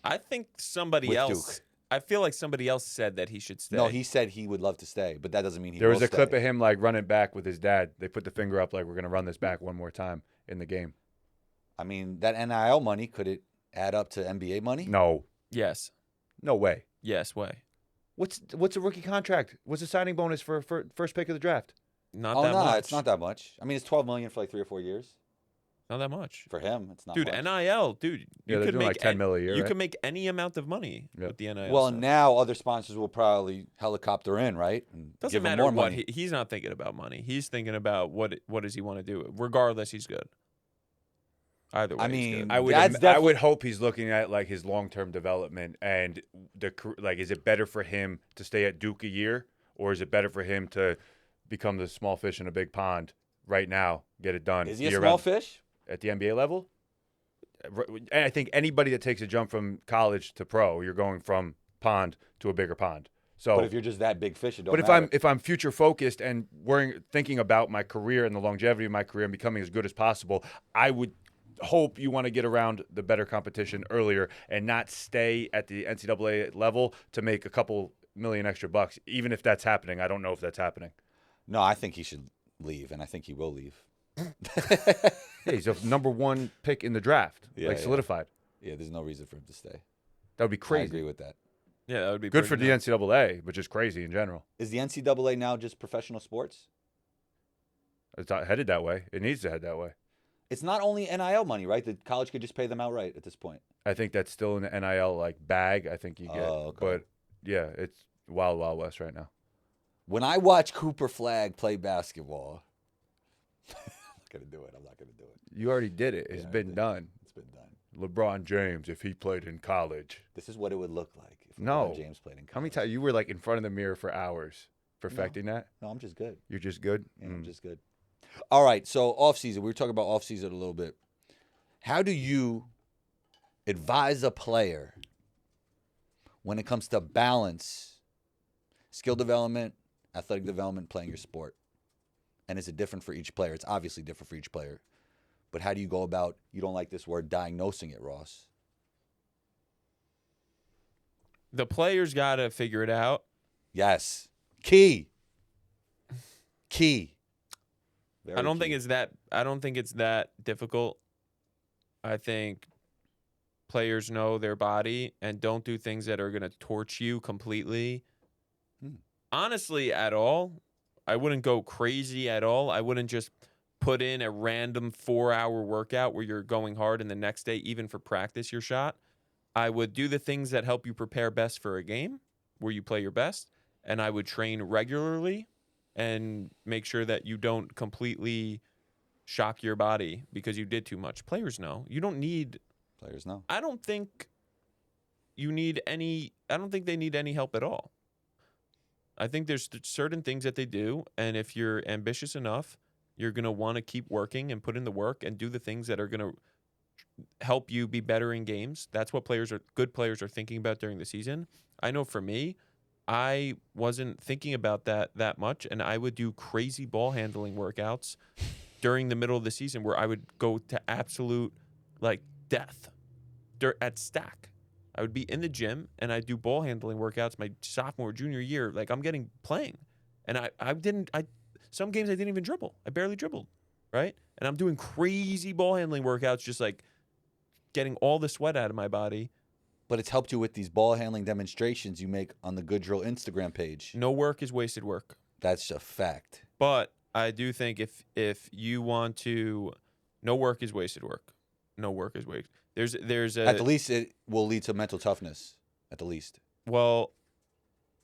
I think somebody With else. Duke. I feel like somebody else said that he should stay. No, he said he would love to stay, but that doesn't mean he There was will a clip stay. of him like running back with his dad. They put the finger up like we're gonna run this back one more time in the game. I mean, that NIL money, could it add up to NBA money? No, Yes. no way. Yes, way. What's a rookie contract? What's a signing bonus for first pick of the draft? Not Oh, that no, much. it's not that much. I mean, it's $12 million for like 3 or 4 years. Not that much. For him, it's not Dude, much. NIL, dude. Yeah, You they're could doing make like 10 mil a year. You right? can make any amount of money Yep. with the NIL. Well, stuff. now other sponsors will probably helicopter in, right? And Doesn't give him matter more what money. he's not thinking about money. He's thinking about what does he want to do. Regardless, he's good. Either way, I he's mean, good. I would That's I would hope he's looking at like his long-term development and is it better for him to stay at Duke a year or is it better for him to become the small fish in a big pond right now, get it done? Is he a year small round fish? at the NBA level? And I think anybody that takes a jump from college to pro, you're going from pond to a bigger pond. So But if you're just that big fish, it don't But matter. if I'm future focused and thinking about my career and the longevity of my career and becoming as good as possible, I would hope you want to get around the better competition earlier and not stay at the NCAA level to make a couple million extra bucks. Even if that's happening, I don't know if that's happening. No, I think he should leave, and I think he will leave. Yeah, he's a number 1 pick in the draft, Yeah. solidified. Yeah, there's no reason for him to stay. That would be I crazy. agree with that. yeah, that would be Good for pretty the nuts. NCAA, but just crazy in general. Is the NCAA now just professional sports? It's not headed that way. It needs to head that way. It's not only NIL money, right? The college could just pay them outright at this point. I think that's still in the NIL bag. I think you get, Oh, okay. but yeah, it's wild west right now. When I watch Cooper Flag play basketball, I'm not gonna do it. I'm not gonna do it. You already did it. It's Yeah, I been did. done. It's been done. LeBron James, if he played in college. This is what it would look like if No. LeBron James played in college. How many times you were in front of the mirror for hours perfecting that? No, I'm just good. You're just good. Yeah, I'm just good. All right, so off season. We were talking about off season a little bit. How do you advise a player when it comes to balance, skill development, athletic development, playing your sport? And is it different for each player? It's obviously different for each player. But how do you go about, you don't like this word, diagnosing it, Ross? The players got to figure it out. Yes. Key. Very I don't key. think it's that difficult. I think players know their body and don't do things that are going to torch you completely. Honestly, at all. I wouldn't go crazy at all. I wouldn't just put in a random 4-hour workout where you're going hard and the next day, even for practice, your shot. I would do the things that help you prepare best for a game where you play your best. And I would train regularly and make sure that you don't completely shock your body because you did too much. Players know. You don't need Players know. I don't think they need any help at all. I think there's certain things that they do, and if you're ambitious enough, you're going to want to keep working and put in the work and do the things that are going to help you be better in games. That's what good players are thinking about during the season. I know for me, I wasn't thinking about that much, and I would do crazy ball handling workouts during the middle of the season where I would go to absolute death at stack. I would be in the gym and I'd do ball handling workouts my sophomore, junior year. I'm getting playing. And some games I didn't even dribble. I barely dribbled, right? And I'm doing crazy ball handling workouts just getting all the sweat out of my body. But it's helped you with these ball handling demonstrations you make on the Good Drill Instagram page. No work is wasted work. That's a fact. But I do think if you want to, no work is wasted work. No work is wasted. There's a At the least, it will lead to mental toughness. At the least. well,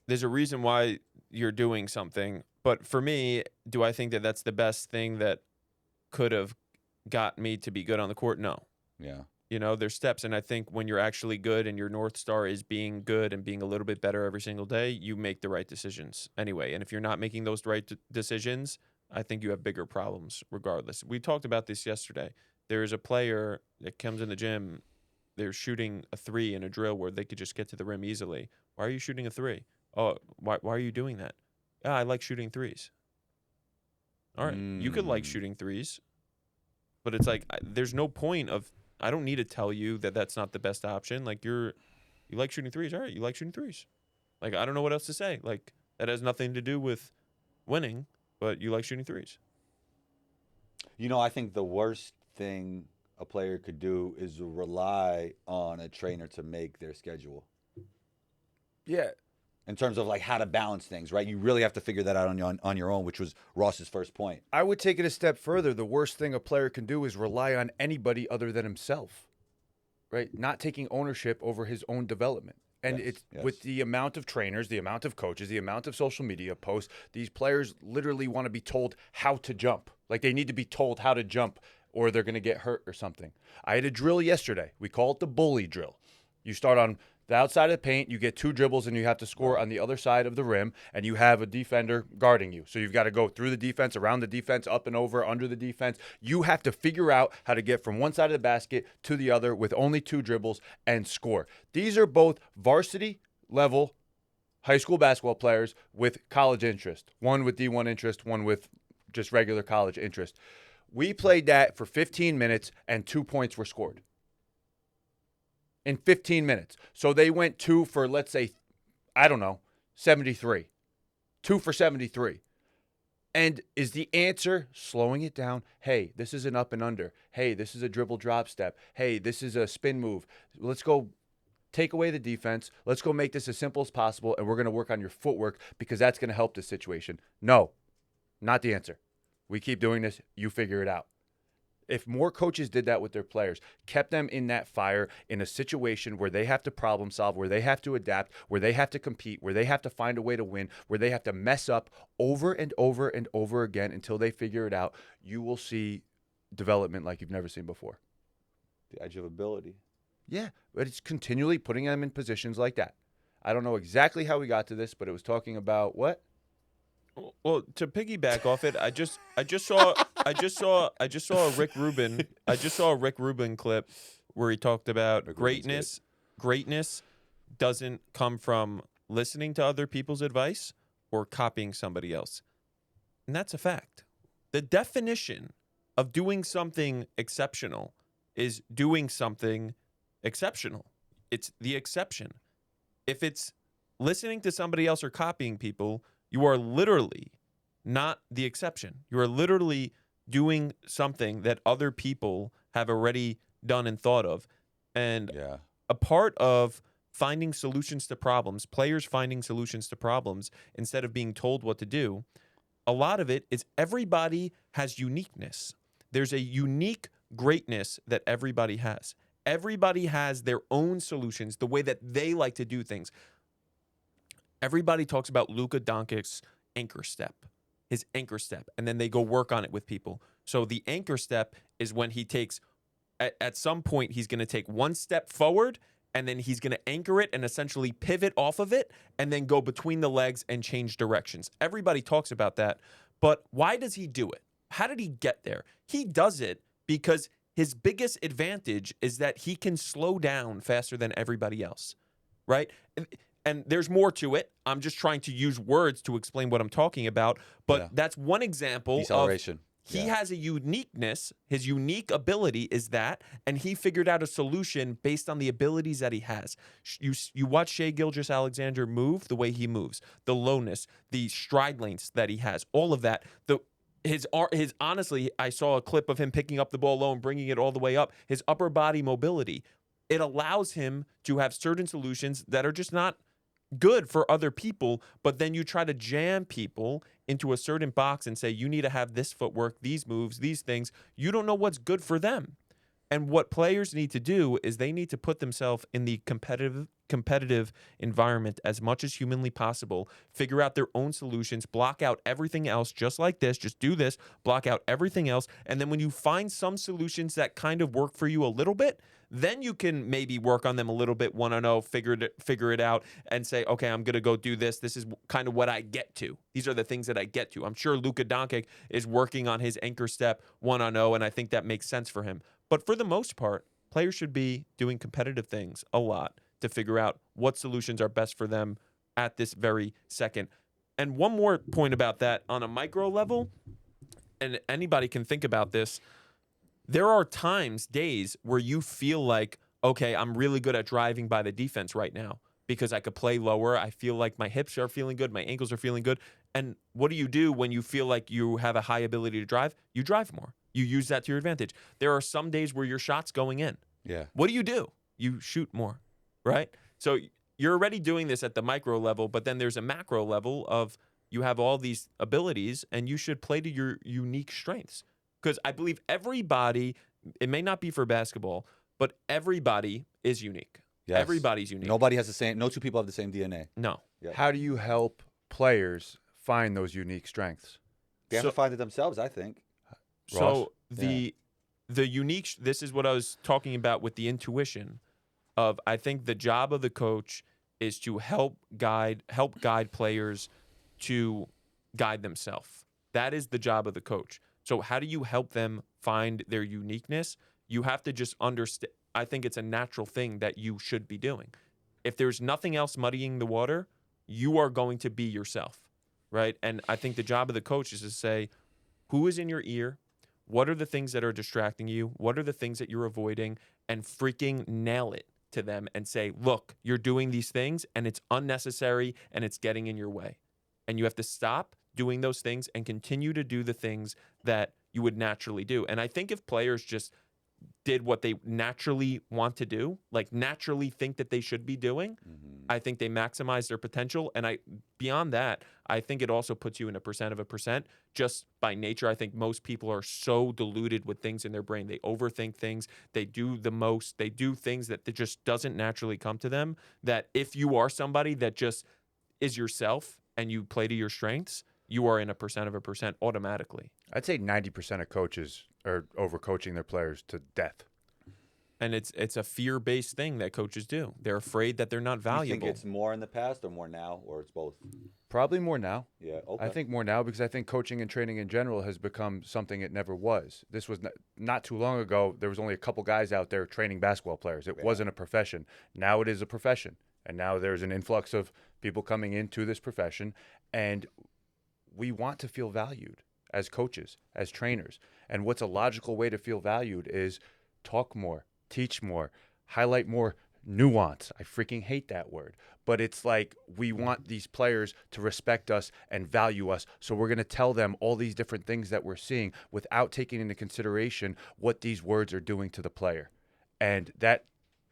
there's a reason why you're doing something. But for me, do I think that that's the best thing that could have got me to be good on the court? No. Yeah. You know, there's steps. And I think when you're actually good and your North Star is being good and being a little bit better every single day, you make the right decisions anyway. And if you're not making those right decisions, I think you have bigger problems regardless. We talked about this yesterday. There's a player that comes in the gym, they're shooting a 3 in a drill where they could just get to the rim easily. Why are you shooting a 3? Oh, why are you doing that? Yeah, I like shooting 3s. All right, you could like shooting 3s, but it's like there's no point of, I don't need to tell you that that's not the best option. Like you like shooting 3s. All right, you like shooting 3s. Like I don't know what else to say. Like that has nothing to do with winning, but you like shooting 3s. You know, I think the worst thing a player could do is rely on a trainer to make their schedule. Yeah. In terms of like how to balance things, right? You really have to figure that out on your own, which was Ross's first point. I would take it a step further. The worst thing a player can do is rely on anybody other than himself, right? Not taking ownership over his own development. And it's with the amount of trainers, the amount of coaches, the amount of social media posts, these players literally want to be told how to jump. Like they need to be told how to jump or they're going to get hurt or something. I had a drill yesterday. We call it the bully drill. You start on the outside of the paint, you get 2 dribbles, and you have to score on the other side of the rim, and you have a defender guarding you. So you've got to go through the defense, around the defense, up and over, under the defense. You have to figure out how to get from one side of the basket to the other with only 2 dribbles and score. These are both varsity level high school basketball players with college interest. One with D1 interest, one with just regular college interest. We played that for 15 minutes, and 2 points were scored. In 15 minutes. So they went 2 for, let's say, 73. 2 for 73. And is the answer slowing it down? Hey, this is an up and under. Hey, this is a dribble drop step. Hey, this is a spin move. Let's go take away the defense. Let's go make this as simple as possible, and we're going to work on your footwork because that's going to help this situation. No, not the answer. We keep doing this. You figure it out. If more coaches did that with their players, kept them in that fire in a situation where they have to problem solve, where they have to adapt, where they have to compete, where they have to find a way to win, where they have to mess up over and over and over again until they figure it out, you will see development like you've never seen before. The edge of ability. Yeah, but it's continually putting them in positions like that. I don't know exactly how we got to this, but it was talking about what? Well, to piggyback off it, I just saw a Rick Rubin clip where he talked about greatness. Greatness doesn't come from listening to other people's advice or copying somebody else. And that's a fact. The definition of doing something exceptional is doing something exceptional. It's the exception. If it's listening to somebody else or copying people, you are literally not the exception. You are literally doing something that other people have already done and thought of. And a part of finding solutions to problems, players finding solutions to problems instead of being told what to do, a lot of it is everybody has uniqueness. There's a unique greatness that everybody has. Everybody has their own solutions, the way that they like to do things. Everybody talks about Luka Doncic's anchor step, his anchor step, and then they go work on it with people. So the anchor step is when he takes, at some point, he's going to take one step forward, and then he's going to anchor it and essentially pivot off of it, and then go between the legs and change directions. Everybody talks about that, but why does he do it? How did he get there? He does it because his biggest advantage is that he can slow down faster than everybody else, right? And there's more to it. I'm just trying to use words to explain what I'm talking about. But that's one example deceleration. Of he has a uniqueness. His unique ability is that, and he figured out a solution based on the abilities that he has. You watch Shai Gilgeous-Alexander move the way he moves, the lowness, the stride lengths that he has, all of that. his honestly, I saw a clip of him picking up the ball low and bringing it all the way up. His upper body mobility, it allows him to have certain solutions that are just not good for other people, but then you try to jam people into a certain box and say you need to have this footwork, these moves, these things. You don't know what's good for them. And what players need to do is they need to put themselves in the competitive environment as much as humanly possible, figure out their own solutions, block out everything else just like this, just do this, block out everything else. And then when you find some solutions that kind of work for you a little bit, then you can maybe work on them a little bit, 1-on-0, figure it out and say, okay, I'm going to go do this. This is kind of what I get to. These are the things that I get to. I'm sure Luka Doncic is working on his anchor step 1-on-0, and I think that makes sense for him. But for the most part, players should be doing competitive things a lot to figure out what solutions are best for them at this very second. And one more point about that on a micro level, and anybody can think about this, there are times, days, where you feel like, okay, I'm really good at driving by the defense right now because I could play lower. I feel like my hips are feeling good, my ankles are feeling good. And what do you do when you feel like you have a high ability to drive? You drive more. You use that to your advantage. There are some days where your shot's going in. Yeah. What do? You shoot more, right? So you're already doing this at the micro level, but then there's a macro level of you have all these abilities and you should play to your unique strengths. Because I believe everybody, it may not be for basketball, but everybody is unique. Yes. Everybody's unique. Nobody has the same. No two people have the same DNA. No. Yeah. How do you help players find those unique strengths? They have to find it themselves, I think. So the unique, this is what I was talking about with the intuition of, I think the job of the coach is to help guide players to guide themselves. That is the job of the coach. So how do you help them find their uniqueness? You have to just understand. I think it's a natural thing that you should be doing. If there's nothing else muddying the water, you are going to be yourself, right? And I think the job of the coach is to say, who is in your ear? What are the things that are distracting you? What are the things that you're avoiding? And freaking nail it to them and say, look, you're doing these things and it's unnecessary and it's getting in your way. And you have to stop doing those things and continue to do the things that you would naturally do. And I think if players just did what they naturally want to do, like naturally think that they should be doing, I think they maximize their potential. And beyond that, I think it also puts you in a percent of a percent just by nature. I think most people are so deluded with things in their brain. They overthink things. They do the most. They do things that just doesn't naturally come to them, that if you are somebody that just is yourself and you play to your strengths, you are in a percent of a percent automatically. I'd say 90% of coaches are overcoaching their players to death. And it's a fear-based thing that coaches do. They're afraid that they're not valuable. You think it's more in the past or more now, or it's both? Probably more now. Yeah, okay. I think more now because I think coaching and training in general has become something it never was. This was not too long ago. There was only a couple guys out there training basketball players. It wasn't a profession. Now it is a profession. And now there's an influx of people coming into this profession. And we want to feel valued as coaches, as trainers. And what's a logical way to feel valued is talk more, teach more, highlight more nuance. I freaking hate that word. But it's like we want these players to respect us and value us. So we're going to tell them all these different things that we're seeing without taking into consideration what these words are doing to the player. And that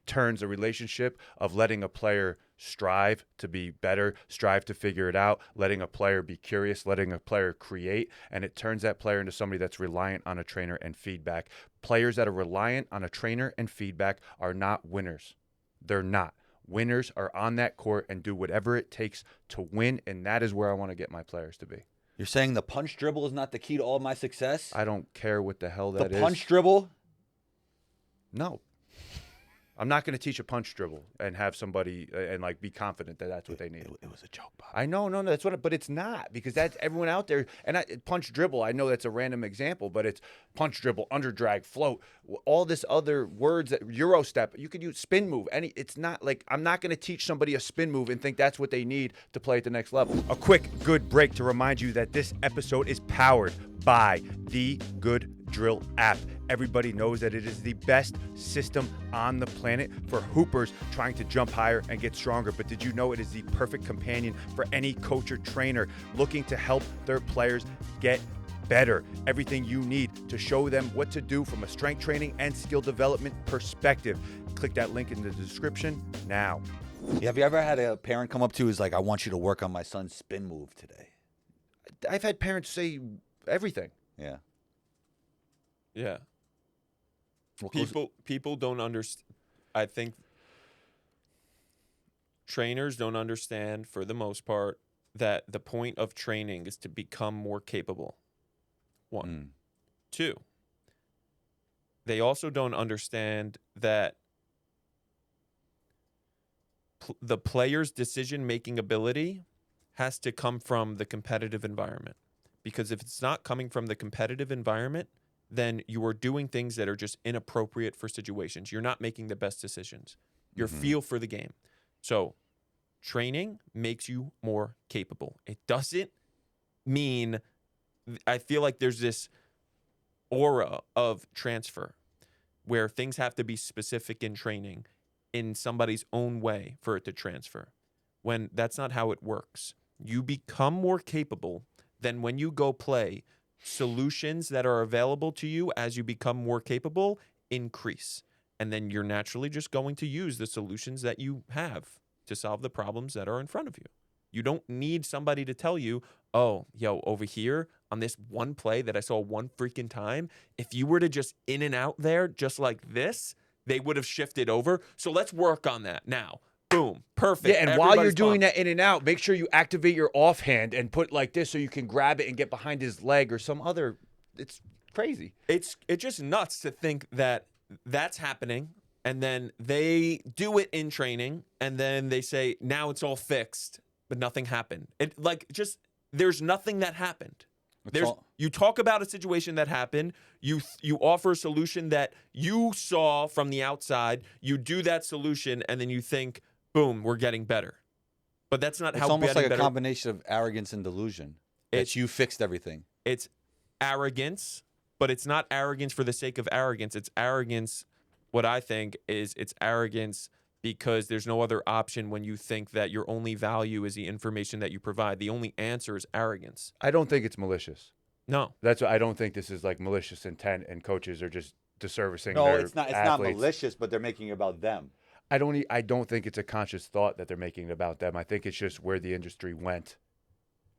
turns a relationship of letting a player strive to be better, strive to figure it out, letting a player be curious, letting a player create, and it turns that player into somebody that's reliant on a trainer and feedback. Players that are reliant on a trainer and feedback are not winners. They're not. Winners are on that court and do whatever it takes to win, and that is where I want to get my players to be. You're saying the punch dribble is not the key to all my success? I don't care what the hell that is. The punch dribble? No. I'm not going to teach a punch dribble and have somebody and like be confident that that's what they need. It was a joke, Bob. I know, no, that's what. But it's not, because that's everyone out there. And punch dribble, I know that's a random example, but it's punch dribble, under drag, float, all this other words that Euro step. You could use spin move. It's not like I'm not going to teach somebody a spin move and think that's what they need to play at the next level. A quick good break to remind you that this episode is powered by the Good Drill app. Everybody knows that it is the best system on the planet for hoopers trying to jump higher and get stronger. But did you know it is the perfect companion for any coach or trainer looking to help their players get better. Everything you need to show them what to do from a strength training and skill development perspective. Click that link in the description now. Have you ever had a parent come up to you who's like, I want you to work on my son's spin move today? I've had parents say everything. Yeah. Yeah. Well, People don't understand. I think trainers don't understand, for the most part, that the point of training is to become more capable. One. Two, they also don't understand that the player's decision-making ability has to come from the competitive environment. Because if it's not coming from the competitive environment, then you are doing things that are just inappropriate for situations. You're not making the best decisions. Your feel for the game. So training makes you more capable. It doesn't mean, I feel like there's this aura of transfer where things have to be specific in training in somebody's own way for it to transfer, when that's not how it works. You become more capable, then when you go play, solutions that are available to you as you become more capable increase. And then you're naturally just going to use the solutions that you have to solve the problems that are in front of you. You don't need somebody to tell you, oh, yo, over here on this one play that I saw one freaking time, if you were to just in and out there just like this, they would have shifted over. So let's work on that now. Boom. Perfect. Yeah, and while you're doing that in and out, make sure you activate your offhand and put like this so you can grab it and get behind his leg or some other. It's crazy. It's just nuts to think that that's happening, and then they do it in training, and then they say, now it's all fixed, but nothing happened. It there's nothing that happened. You talk about a situation that happened, you offer a solution that you saw from the outside, you do that solution, and then you think, boom, we're getting better. But that's not how it's almost like a better. combination of arrogance and delusion. That you fixed everything. It's arrogance, but it's not arrogance for the sake of arrogance. It's arrogance, what I think is it's arrogance because there's no other option when you think that your only value is the information that you provide. The only answer is arrogance. I don't think it's malicious. No. That's what I don't think this is like malicious intent and coaches are just disservicing No, their it's not athletes. malicious, but they're making it about them. I don't think it's a conscious thought that they're making it about them. I think it's just where the industry went.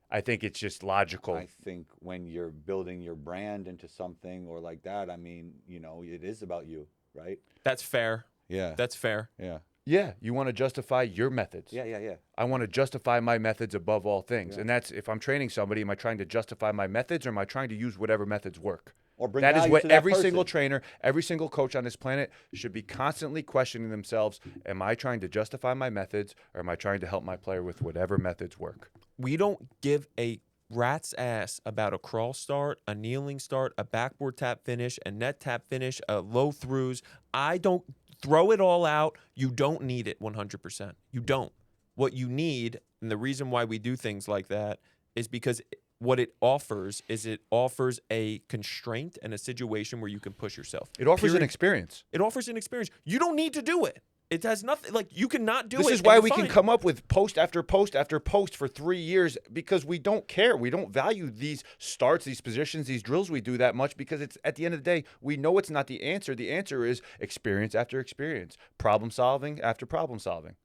I think it's just logical. I think when you're building your brand into something or like that, I mean, it is about you, right? That's fair. Yeah. That's fair. Yeah. Yeah, you want to justify your methods. Yeah. I want to justify my methods above all things. Yeah. And that's, if I'm training somebody, am I trying to justify my methods or am I trying to use whatever methods work? Or bring That is value what to that every person. single trainer, every single coach on this planet should be constantly questioning themselves. Am I trying to justify my methods or am I trying to help my player with whatever methods work? We don't give a rat's ass about a crawl start, a kneeling start, a backboard tap finish, a net tap finish, a low throughs. I don't throw it all out. You don't need it 100%. You don't. What you need, and the reason why we do things like that, is because what it offers is it offers a constraint and a situation where you can push yourself. It offers an Period. experience. It offers an experience. You don't need to do it. It has nothing, like, you cannot do it. This is why we can come up with post after post after post for 3 years because we don't care. We don't value these starts, these positions, these drills we do that much because it's at the end of the day, we know it's not the answer. The answer is experience after experience, problem solving after problem solving.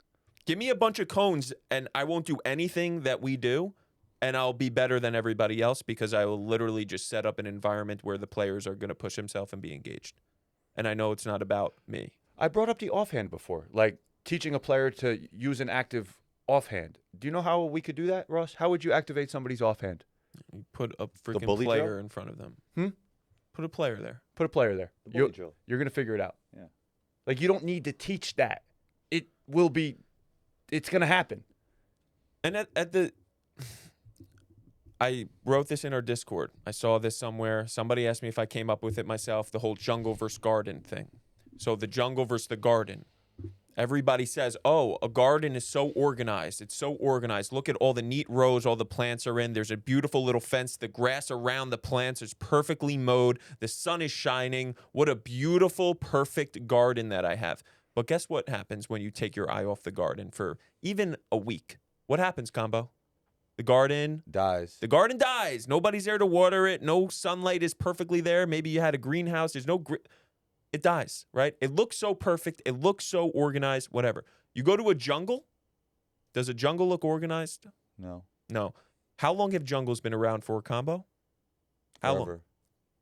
Give me a bunch of cones and I won't do anything that we do, and I'll be better than everybody else because I will literally just set up an environment where the players are going to push themselves and be engaged. And I know it's not about me. I brought up the offhand before, like teaching a player to use an active offhand. Do you know how we could do that, Ross? How would you activate somebody's offhand? You put a freaking bully player drill? in front of them. Put a player there. Put a player there. The bully drill. You're going to figure it out. Yeah. Like, you don't need to teach that. It will be, it's going to happen. And I wrote this in our Discord. I saw this somewhere. Somebody asked me if I came up with it myself, the whole jungle versus garden thing. So the jungle versus the garden. Everybody says, oh, a garden is so organized. It's so organized. Look at all the neat rows all the plants are in. There's a beautiful little fence. The grass around the plants is perfectly mowed. The sun is shining. What a beautiful, perfect garden that I have. But guess what happens when you take your eye off the garden for even a week? What happens, Combo? The garden Dies. The garden dies. Nobody's there to water it. No sunlight is perfectly there. Maybe you had a greenhouse. There's no it dies, right? It looks so perfect. It looks so organized, whatever. You go to a jungle. Does a jungle look organized? No. No. How long have jungles been around for, Combo? How long? Forever.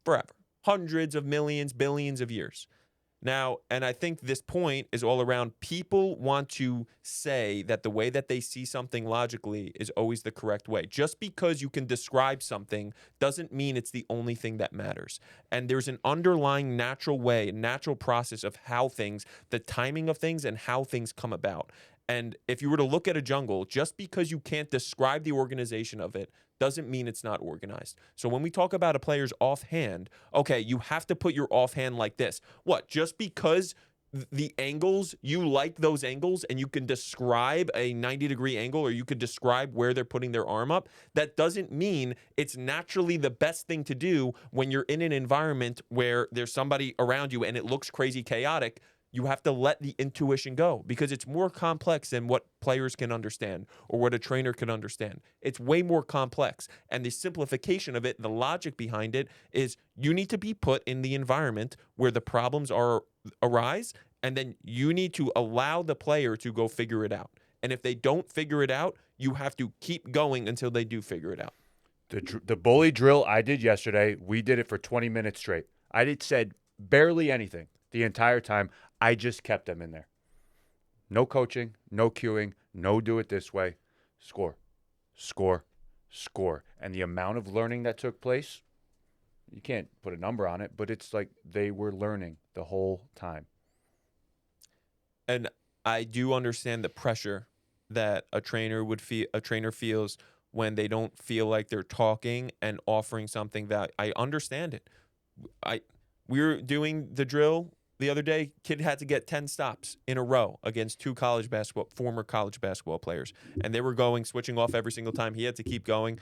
Forever. Hundreds of millions, billions of years. Now, and I think this point is all around people want to say that the way that they see something logically is always the correct way. Just because you can describe something doesn't mean it's the only thing that matters. And there's an underlying natural way, natural process of how things, the timing of things and how things come about. And if you were to look at a jungle, just because you can't describe the organization of it doesn't mean it's not organized. So when we talk about a player's offhand, okay, you have to put your offhand like this. What? Just because the angles, you like those angles and you can describe a 90-degree angle or you could describe where they're putting their arm up, that doesn't mean it's naturally the best thing to do when you're in an environment where there's somebody around you and it looks crazy chaotic. You have to let the intuition go because it's more complex than what players can understand or what a trainer can understand. It's way more complex. And the simplification of it, the logic behind it is you need to be put in the environment where the problems arise, and then you need to allow the player to go figure it out. And if they don't figure it out, you have to keep going until they do figure it out. The bully drill I did yesterday, we did it for 20 minutes straight. Said barely anything the entire time. I just kept them in there. No coaching, no cueing, no do it this way. Score, score, score. And the amount of learning that took place, you can't put a number on it, but it's like they were learning the whole time. And I do understand the pressure that a trainer feels when they don't feel like they're talking and offering something that I understand it. We were doing the drill the other day. Kid had to get 10 stops in a row against two former college basketball players. And they were switching off every single time. He had to keep going.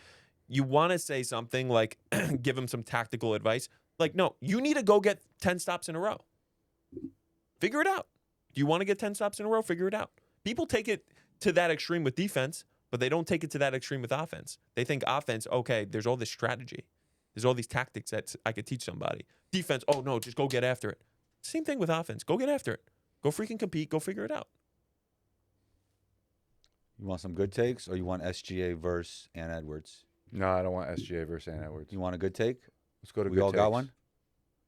You want to say something like, give him some tactical advice. Like, no, you need to go get 10 stops in a row. Figure it out. Do you want to get 10 stops in a row? Figure it out. People take it to that extreme with defense, but they don't take it to that extreme with offense. They think offense, okay, there's all this strategy. There's all these tactics that I could teach somebody. Defense, oh, no, just go get after it. Same thing with offense. Go get after it. Go freaking compete. Go figure it out. You want some good takes, or you want SGA versus Ann Edwards? No, I don't want SGA versus Ann Edwards. You want a good take? Let's go to we good all takes. got one?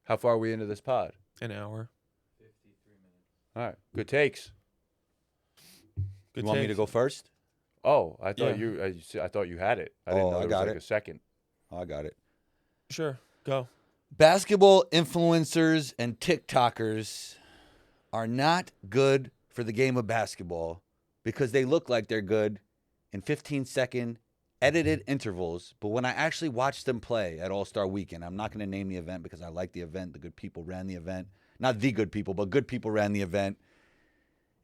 How far are we into this pod? An hour. 53 minutes. All right. Good takes. You want me to go first? Oh, I thought I thought you had it. I didn't know there was like a second. Oh, I got it. Sure. Go. Basketball influencers and TikTokers are not good for the game of basketball because they look like they're good in 15-second edited intervals. But when I actually watched them play at All-Star Weekend, I'm not going to name the event because I like the event. The good people ran the event. Not the good people, but good people ran the event.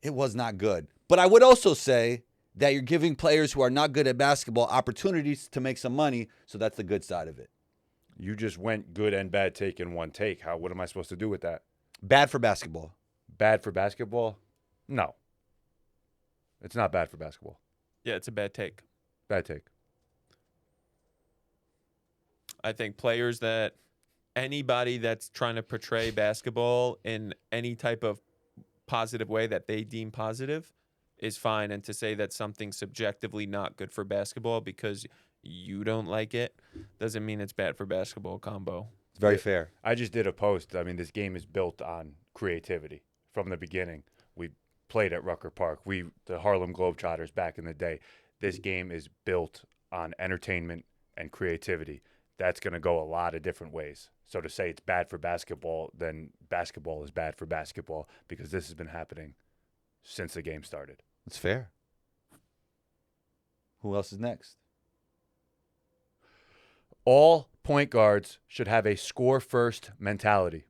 It was not good. But I would also say that you're giving players who are not good at basketball opportunities to make some money, so that's the good side of it. You just went good and bad take in one take. What am I supposed to do with that? Bad for basketball. Bad for basketball? No. It's not bad for basketball. Yeah, it's a bad take. Bad take. I think anybody that's trying to portray basketball in any type of positive way that they deem positive is fine. And to say that something's subjectively not good for basketball because you don't like it doesn't mean it's bad for basketball. Combo. It's very fair. I just did a post. I mean, this game is built on creativity from the beginning. We played at Rucker Park. The Harlem Globetrotters back in the day. This game is built on entertainment and creativity. That's going to go a lot of different ways. So to say it's bad for basketball, then basketball is bad for basketball because this has been happening since the game started. It's fair. Who else is next? All point guards should have a score-first mentality.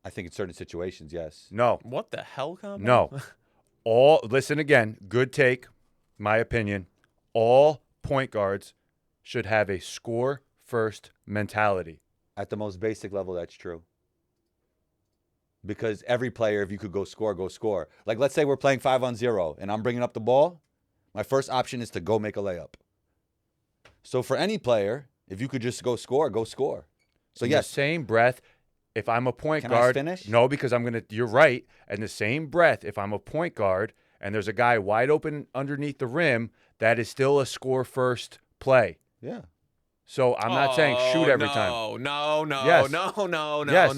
I think in certain situations, yes. No. What the hell, Combo? No. Listen again, good take, my opinion. All point guards should have a score-first mentality. At the most basic level, that's true. Because every player, if you could go score, go score. Like, let's say we're playing 5-on-0, and I'm bringing up the ball. My first option is to go make a layup. So for any player, if you could just go score, go score. So In yes, the same breath, if I'm a point Can I guard, finish? no, because you're right. In the same breath, if I'm a point guard and there's a guy wide open underneath the rim, that is still a score first play. yeah. So I'm not saying shoot every time. No, Yes. Yes.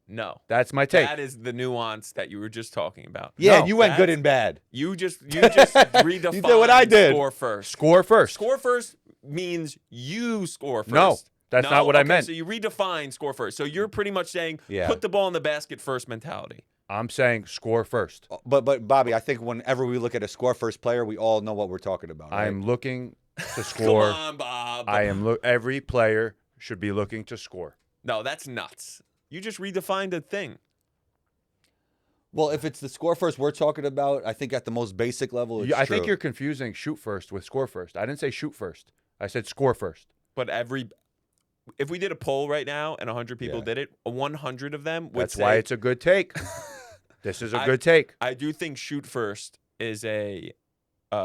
no. That's my take. That is the nuance that you were just talking about. Yeah, No, and you went good that's- and bad. You just redefined You did what I did. score first. Score first. Score first means you score first. No, that's not what I Okay, meant. So you redefine score first. So you're pretty much saying Yeah. put the ball in the basket first mentality. I'm saying score first. But Bobby, I think whenever we look at a score first player, we all know what we're talking about. Right? I'm looking to score. Come on, Bob. Every player should be looking to score. No, that's nuts. You just redefined a thing. Well, if it's the score first we're talking about, I think at the most basic level, it's I think true. you're confusing shoot first with score first. I didn't say shoot first. I said score first. But if we did a poll right now and 100 people Yeah. did it, 100 of them would That's say, why it's a good take. This is a good take. I do think shoot first is a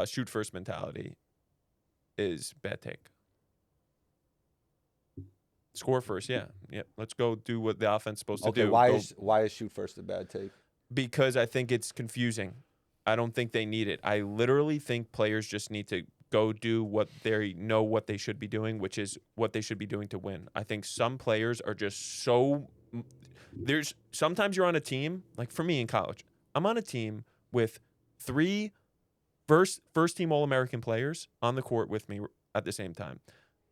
shoot first mentality is bad take. Score first, yeah. Let's go do what the offense is supposed to Okay, do. why Go- is shoot first a bad take? Because I think it's confusing. I don't think they need it. I literally think players just need to go do what they know what they should be doing, which is what they should be doing to win. I think some players are just so sometimes you're on a team, like for me in college. I'm on a team with 3 first team All-American players on the court with me at the same time.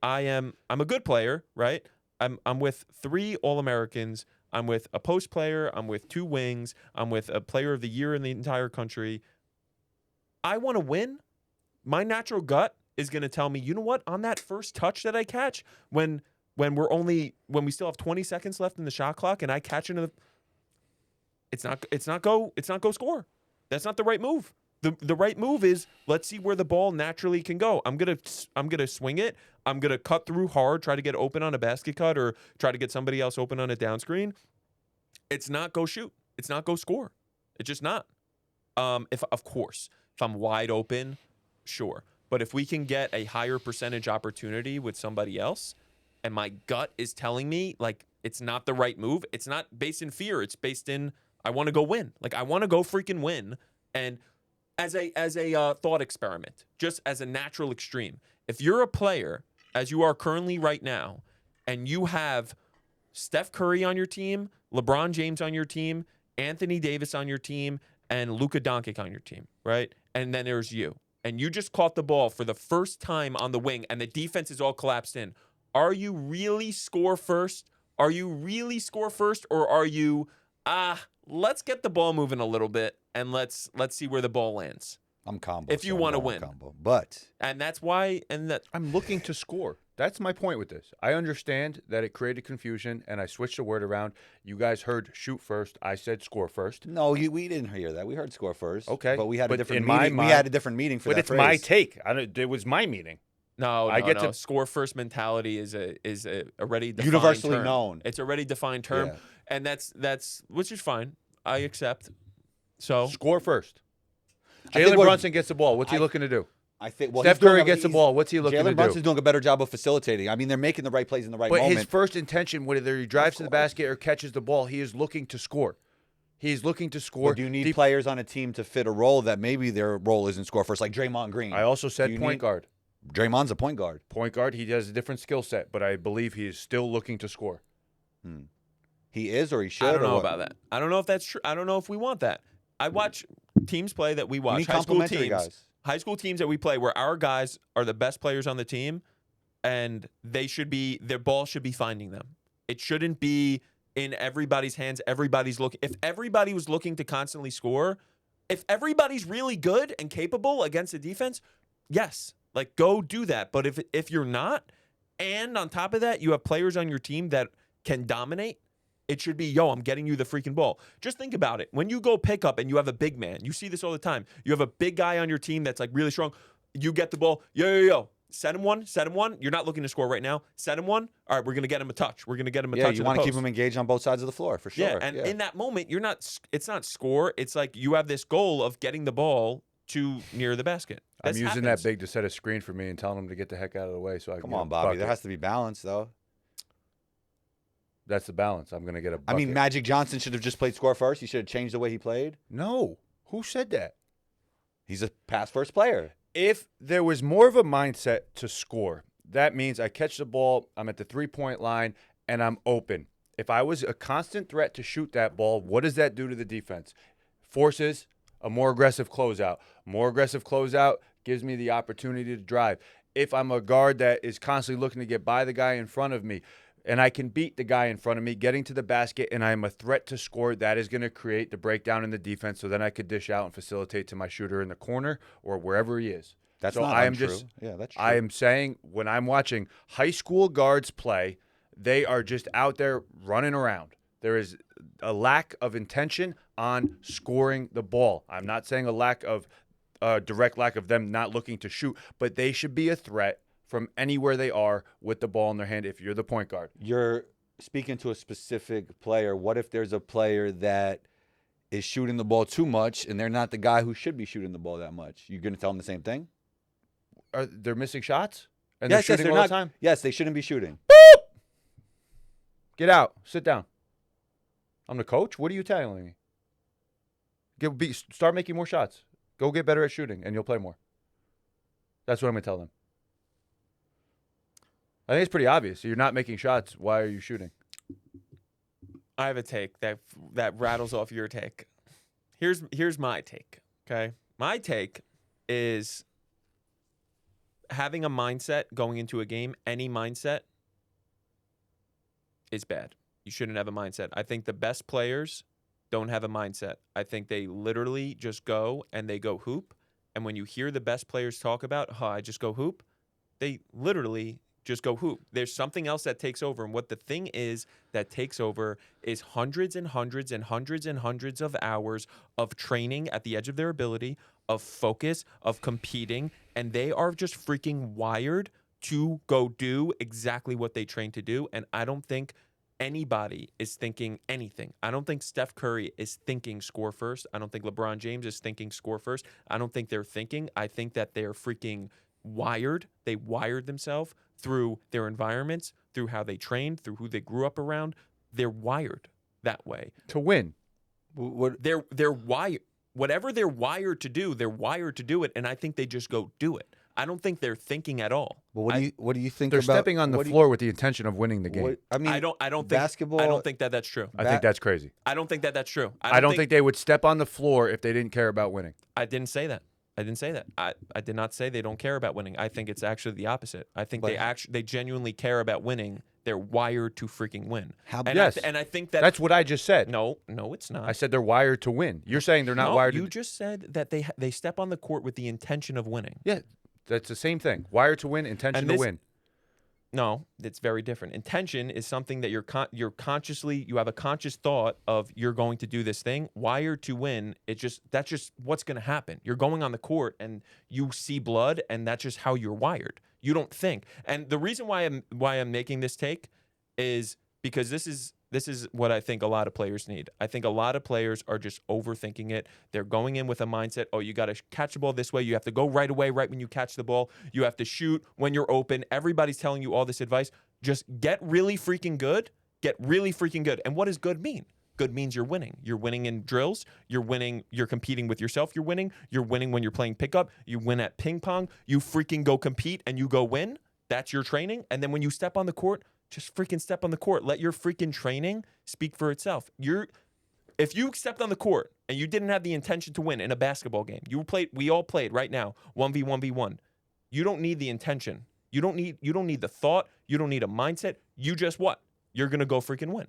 I'm a good player, right? I'm with 3 All-Americans. I'm with a post player. I'm with 2 wings. I'm with a player of the year in the entire country. I want to win. My natural gut is going to tell me, you know what? On that first touch that I catch, when we still have 20 seconds left in the shot clock, and I catch into it's not go score. That's not the right move. The right move is let's see where the ball naturally can go. I'm gonna swing it. I'm gonna cut through hard, try to get open on a basket cut, or try to get somebody else open on a down screen. It's not go shoot. It's not go score. It's just not. If I'm wide open, sure. But if we can get a higher percentage opportunity with somebody else, and my gut is telling me like it's not the right move, it's not based in fear. It's based in I want to go win. Like I want to go freaking win. And as a thought experiment, just as a natural extreme, if you're a player, as you are currently right now, and you have Steph Curry on your team, LeBron James on your team, Anthony Davis on your team, and Luka Doncic on your team, right? And then there's you. And you just caught the ball for the first time on the wing, and the defense is all collapsed in. Are you really score first? Or are you, let's get the ball moving a little bit, and let's see where the ball lands. I'm combo. If you so I'm wanna going win. combo. But And that's why, I'm looking to score. That's my point with this. I understand that it created confusion, and I switched the word around. You guys heard shoot first. I said score first. no, we didn't hear that. We heard score first. Okay, but we had a but different in my meeting. We mind- had a different meeting for But that it's my phrase. take. It was my meeting. No, I get to- score first mentality is a already defined Universally term. known. It's already defined term, Yeah. and that's which is fine. I accept. So Score first. I think Jalen what- Brunson gets the ball. What's he looking to do? I think. Well, Steph he's doing Curry a- gets the he's- ball. What's he looking to Jalen do? Brunson's doing a better job of facilitating. I mean, they're making the right plays in the right But moment. his first intention, whether he drives to the basket or catches the ball, he is looking to score. He's looking to score. Or do you need players on a team to fit a role that maybe their role isn't score first, like Draymond Green? I also said you point need- guard. Draymond's a point guard. Point guard, he has a different skill set, but I believe he is still looking to score. He is, or he should. I don't or know what? about that. I don't know if that's true. I don't know if we want that. I watch teams play that we watch. need High school complementary teams. guys. High school teams that we play where our guys are the best players on the team, and their ball should be finding them. It shouldn't be in everybody's hands. Everybody's looking. If everybody was looking to constantly score, if everybody's really good and capable against the defense, yes, like go do that. But if you're not, and on top of that, you have players on your team that can dominate, it should be, I'm getting you the freaking ball. Just think about it. When you go pick up and you have a big man, you see this all the time. You have a big guy on your team that's like really strong. You get the ball. Yo. Set him one. You're not looking to score right now. Set him one. All right, we're going to get him a touch. We're going to get him a Yeah, touch. you in the want to keep post. him engaged on both sides of the floor for sure. Yeah, and in that moment, it's not score. It's like you have this goal of getting the ball too near the basket. I'm This using happens. that big to set a screen for me and telling him to get the heck out of the way so I can Come get a on, Bobby. bucket. There has to be balance, though. That's the balance. I'm going to get a bucket. I mean, Magic Johnson should have just played score first. He should have changed the way he played. No. Who said that? He's a pass first player. If there was more of a mindset to score, that means I catch the ball, I'm at the three-point line, and I'm open. If I was a constant threat to shoot that ball, what does that do to the defense? Forces a more aggressive closeout. More aggressive closeout gives me the opportunity to drive. If I'm a guard that is constantly looking to get by the guy in front of me, and I can beat the guy in front of me, getting to the basket, and I'm a threat to score, that is going to create the breakdown in the defense so then I could dish out and facilitate to my shooter in the corner or wherever he is. That's so not I am untrue. just, Yeah, that's true. I am saying when I'm watching high school guards play, they are just out there running around. There is a lack of intention on scoring the ball. I'm not saying a direct lack of them not looking to shoot, but they should be a threat from anywhere they are with the ball in their hand if you're the point guard. You're speaking to a specific player. What if there's a player that is shooting the ball too much and they're not the guy who should be shooting the ball that much? You're going to tell them the same thing? They're missing shots? And Yes, they're shooting all not. the time? Yes, they shouldn't be shooting. Get out. Sit down. I'm the coach. What are you telling me? Start making more shots. Go get better at shooting, and you'll play more. That's what I'm going to tell them. I think it's pretty obvious. You're not making shots. Why are you shooting? I have a take that rattles off your take. Here's my take, okay? My take is having a mindset going into a game, any mindset is bad. You shouldn't have a mindset. I think the best players don't have a mindset. I think they literally just go and they go hoop. And when you hear the best players talk about, I just go hoop, they literally just go hoop. There's something else that takes over. And what the thing is that takes over is hundreds and hundreds and hundreds and hundreds of hours of training at the edge of their ability, of focus, of competing. And they are just freaking wired to go do exactly what they train to do. And I don't think anybody is thinking anything. I don't think Steph Curry is thinking score first. I don't think LeBron James is thinking score first. I don't think they're thinking. I think that they're freaking wired. They wired themselves through their environments, through how they trained, through who they grew up around. They're wired that way to win. They're wired. Whatever they're wired to do, they're wired to do it, and I think they just go do it. I don't think they're thinking at all. Well, what do you think they're about stepping on the floor with the intention of winning the game? I mean, I don't think basketball. I don't think that that's true. I think that's crazy. I don't think that that's true. I don't think they would step on the floor if they didn't care about winning. I didn't say that. I didn't say that. I did not say they don't care about winning. I think it's actually the opposite. I think they genuinely care about winning. They're wired to freaking win. Yes. And I think that that's what I just said. No, it's not. I said they're wired to win. You're saying they're not wired. You just said that they step on the court with the intention of winning. Yeah, that's the same thing. Wired to win, intention to win. No, it's very different. Intention is something that you're consciously, you have a conscious thought of you're going to do this thing. Wired to win, that's just what's going to happen. You're going on the court and you see blood, and that's just how you're wired. You don't think. And the reason why I'm making this take is because this is what I think a lot of players need. I think a lot of players are just overthinking it. They're going in with a mindset, you got to catch the ball this way. You have to go right away, right when you catch the ball. You have to shoot when you're open. Everybody's telling you all this advice. Just get really freaking good. Get really freaking good. And what does good mean? Good means you're winning. You're winning in drills. You're winning. You're competing with yourself. You're winning. You're winning when you're playing pickup. You win at ping pong. You freaking go compete and you go win. That's your training. And then when you step on the court, just freaking step on the court. Let your freaking training speak for itself. If you stepped on the court and you didn't have the intention to win in a basketball game, we all played right now, 1v1v1. You don't need the intention. You don't need the thought. You don't need a mindset. You just what? You're going to go freaking win.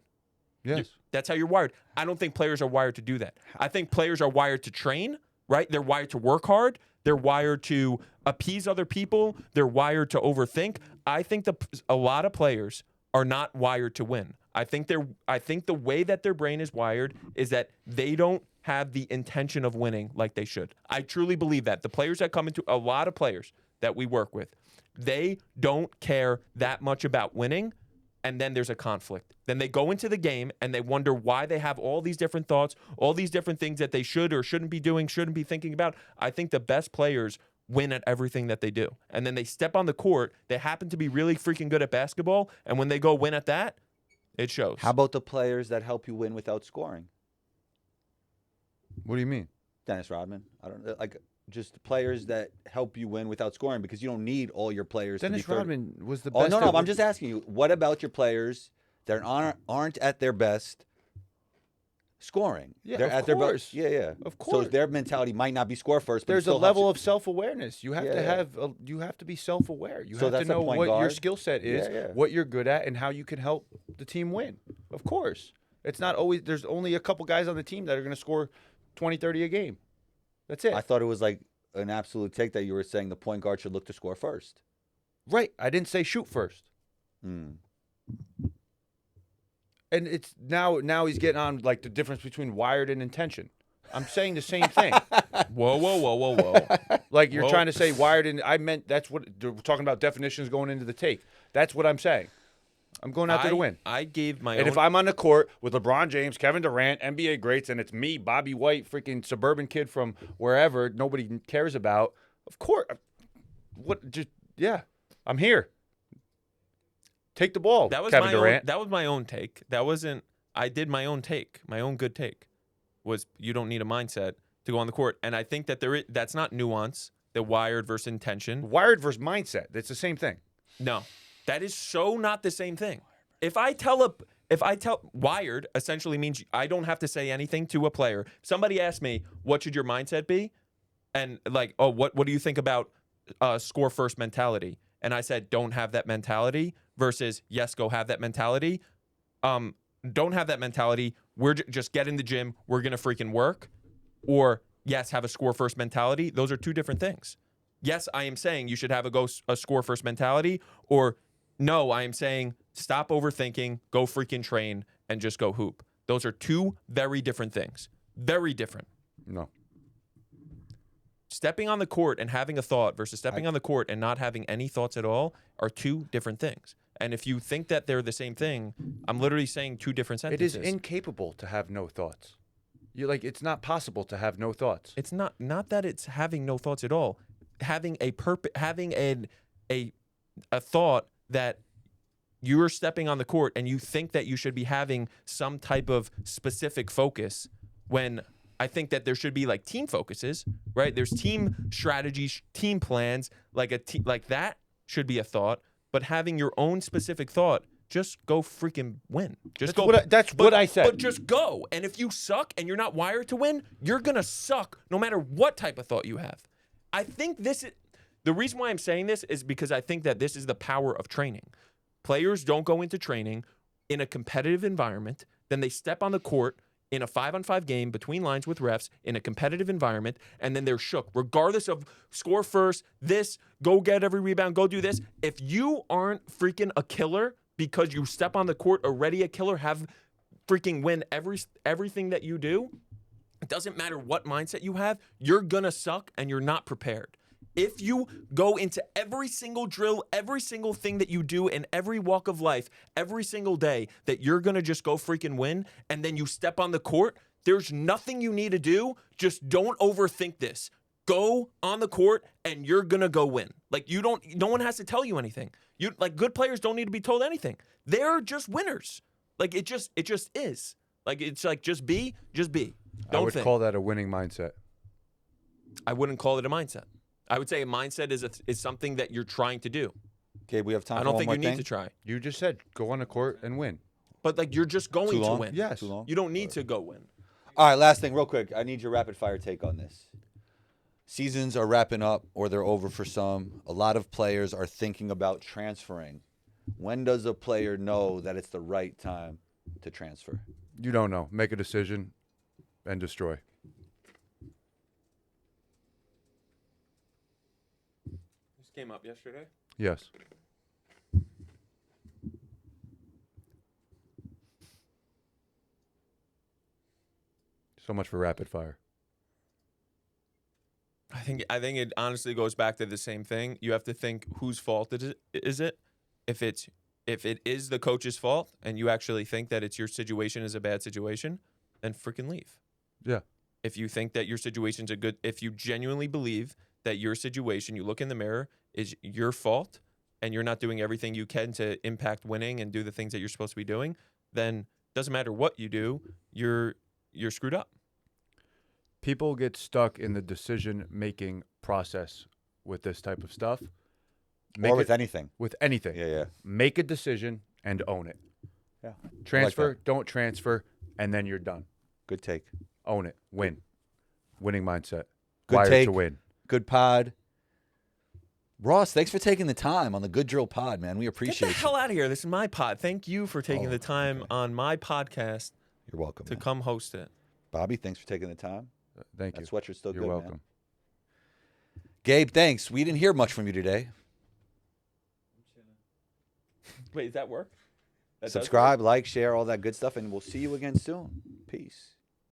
Yes. That's how you're wired. I don't think players are wired to do that. I think players are wired to train, right? They're wired to work hard. They're wired to appease other people. They're wired to overthink. I think a lot of players are not wired to win. I think the way that their brain is wired is that they don't have the intention of winning like they should. I truly believe that. The players that come into a lot of players that we work with, they don't care that much about winning, and then there's a conflict. Then they go into the game and they wonder why they have all these different thoughts, all these different things that they should or shouldn't be doing, shouldn't be thinking about. I think the best players win at everything that they do. And then they step on the court, they happen to be really freaking good at basketball, and when they go win at that, it shows. How about the players that help you win without scoring? What do you mean? Dennis Rodman. I don't know, like just players that help you win without scoring because you don't need all your players to be Dennis 30. Rodman was the Oh, best. no, I'm just asking you, what about your players that aren't at their best scoring? Yeah, They're of at their course. best. Yeah. Of So course. their mentality might not be score first, but There's a level of self-awareness. You have Yeah, to yeah. have. You have to be self-aware. You So have to that's a know point what your guard. skill set is, Yeah. what you're good at, and how you can help the team win. Of course, it's not always. There's only a couple guys on the team that are going to score 20, 30 a game. That's it. I thought it was like an absolute take that you were saying the point guard should look to score first. Right. I didn't say shoot first. Hmm. And it's now he's getting on like the difference between wired and intention. I'm saying the same thing. Whoa. Like you're Whoa. trying to say wired and I meant that's what we're talking about definitions going into the take. That's what I'm saying. I'm going out there to win. I gave my And own. if I'm on the court with LeBron James, Kevin Durant, NBA greats, and it's me, Bobby Whyte, freaking suburban kid from wherever nobody cares about, of course, I'm here. Take the ball, that was Kevin my Durant. own, that was my own take. That wasn't. I did my own take. My own good take was you don't need a mindset to go on the court, and I think that that's not nuance. The wired versus intention. Wired versus mindset. It's the same thing. No, that is so not the same thing. If I tell wired essentially means I don't have to say anything to a player. If somebody asks me, what should your mindset be? And like, oh, what do you think about score first mentality? And I said, don't have that mentality versus yes, go have that mentality. Don't have that mentality. We're just get in the gym. We're going to freaking work. Or yes, have a score first mentality. Those are two different things. Yes, I am saying you should have a score first mentality, or no, I am saying stop overthinking, go freaking train, and just go hoop. Those are two very different things. Very different. No. Stepping on the court and having a thought versus stepping on the court and not having any thoughts at all are two different things. And if you think that they're the same thing, I'm literally saying two different It sentences. is incapable to have no thoughts. It's not possible to have no thoughts. It's not that it's having no thoughts at all. Having a thought that you're stepping on the court and you think that you should be having some type of specific focus, when I think that there should be like team focuses, right? There's team strategies, team plans, like that should be a thought. But having your own specific thought, just go freaking win. Just go. That's what I said. But just go. And if you suck and you're not wired to win, you're gonna suck no matter what type of thought you have. I think the reason why I'm saying this is because I think that this is the power of training. Players don't go into training in a competitive environment, then they step on the court in a 5-on-5 game between lines with refs in a competitive environment, and then they're shook. Regardless of score first, go get every rebound, go do this. If you aren't freaking a killer because you step on the court already a killer, have freaking win everything that you do, it doesn't matter what mindset you have, you're gonna suck and you're not prepared. If you go into every single drill, every single thing that you do in every walk of life, every single day, that you're going to just go freaking win, and then you step on the court, there's nothing you need to do. Just don't overthink this. Go on the court and you're going to go win. Like no one has to tell you anything. Good players don't need to be told anything. They're just winners. Like it just is. Like it's like just be. I would call that a winning mindset. I wouldn't call it a mindset. I would say a mindset is something that you're trying to do. Okay, we have time I for don't one think more you thing. need to try. You just said go on the court and win. But like you're just going Too to long? win. Yes. Too long? You don't need to go win. All right, last thing, real quick. I need your rapid fire take on this. Seasons are wrapping up or they're over for some. A lot of players are thinking about transferring. When does a player know that it's the right time to transfer? You don't know. Make a decision and destroy. This came up yesterday. Yes. So much for rapid fire. I think it honestly goes back to the same thing. You have to think whose fault is it? If it's If it is the coach's fault and you actually think that it's your situation is a bad situation, then freaking leave. Yeah. If you think that your situation's if you genuinely believe that your situation, you look in the mirror, is your fault and you're not doing everything you can to impact winning and do the things that you're supposed to be doing, then doesn't matter what you do, you're screwed up. People get stuck in the decision-making process with this type of stuff. Or with anything. With anything. Yeah. Make a decision and own it. Yeah. Transfer, don't transfer, and then you're done. Good take. Own it. Win. Winning mindset. Good Wired take. to win. Good pod. Ross, thanks for taking the time on the Good Drill Pod, man. We appreciate Get the hell out of here. This is my pod. Thank you for taking the time okay. on my podcast You're welcome. to Man. come host it. Bobby, thanks for taking the time. Thank you. That sweatshirt's still You're good, welcome. man. Gabe, thanks. We didn't hear much from you today. Wait, does that work? That does work? Subscribe, like, share, all that good stuff, and we'll see you again soon. Peace.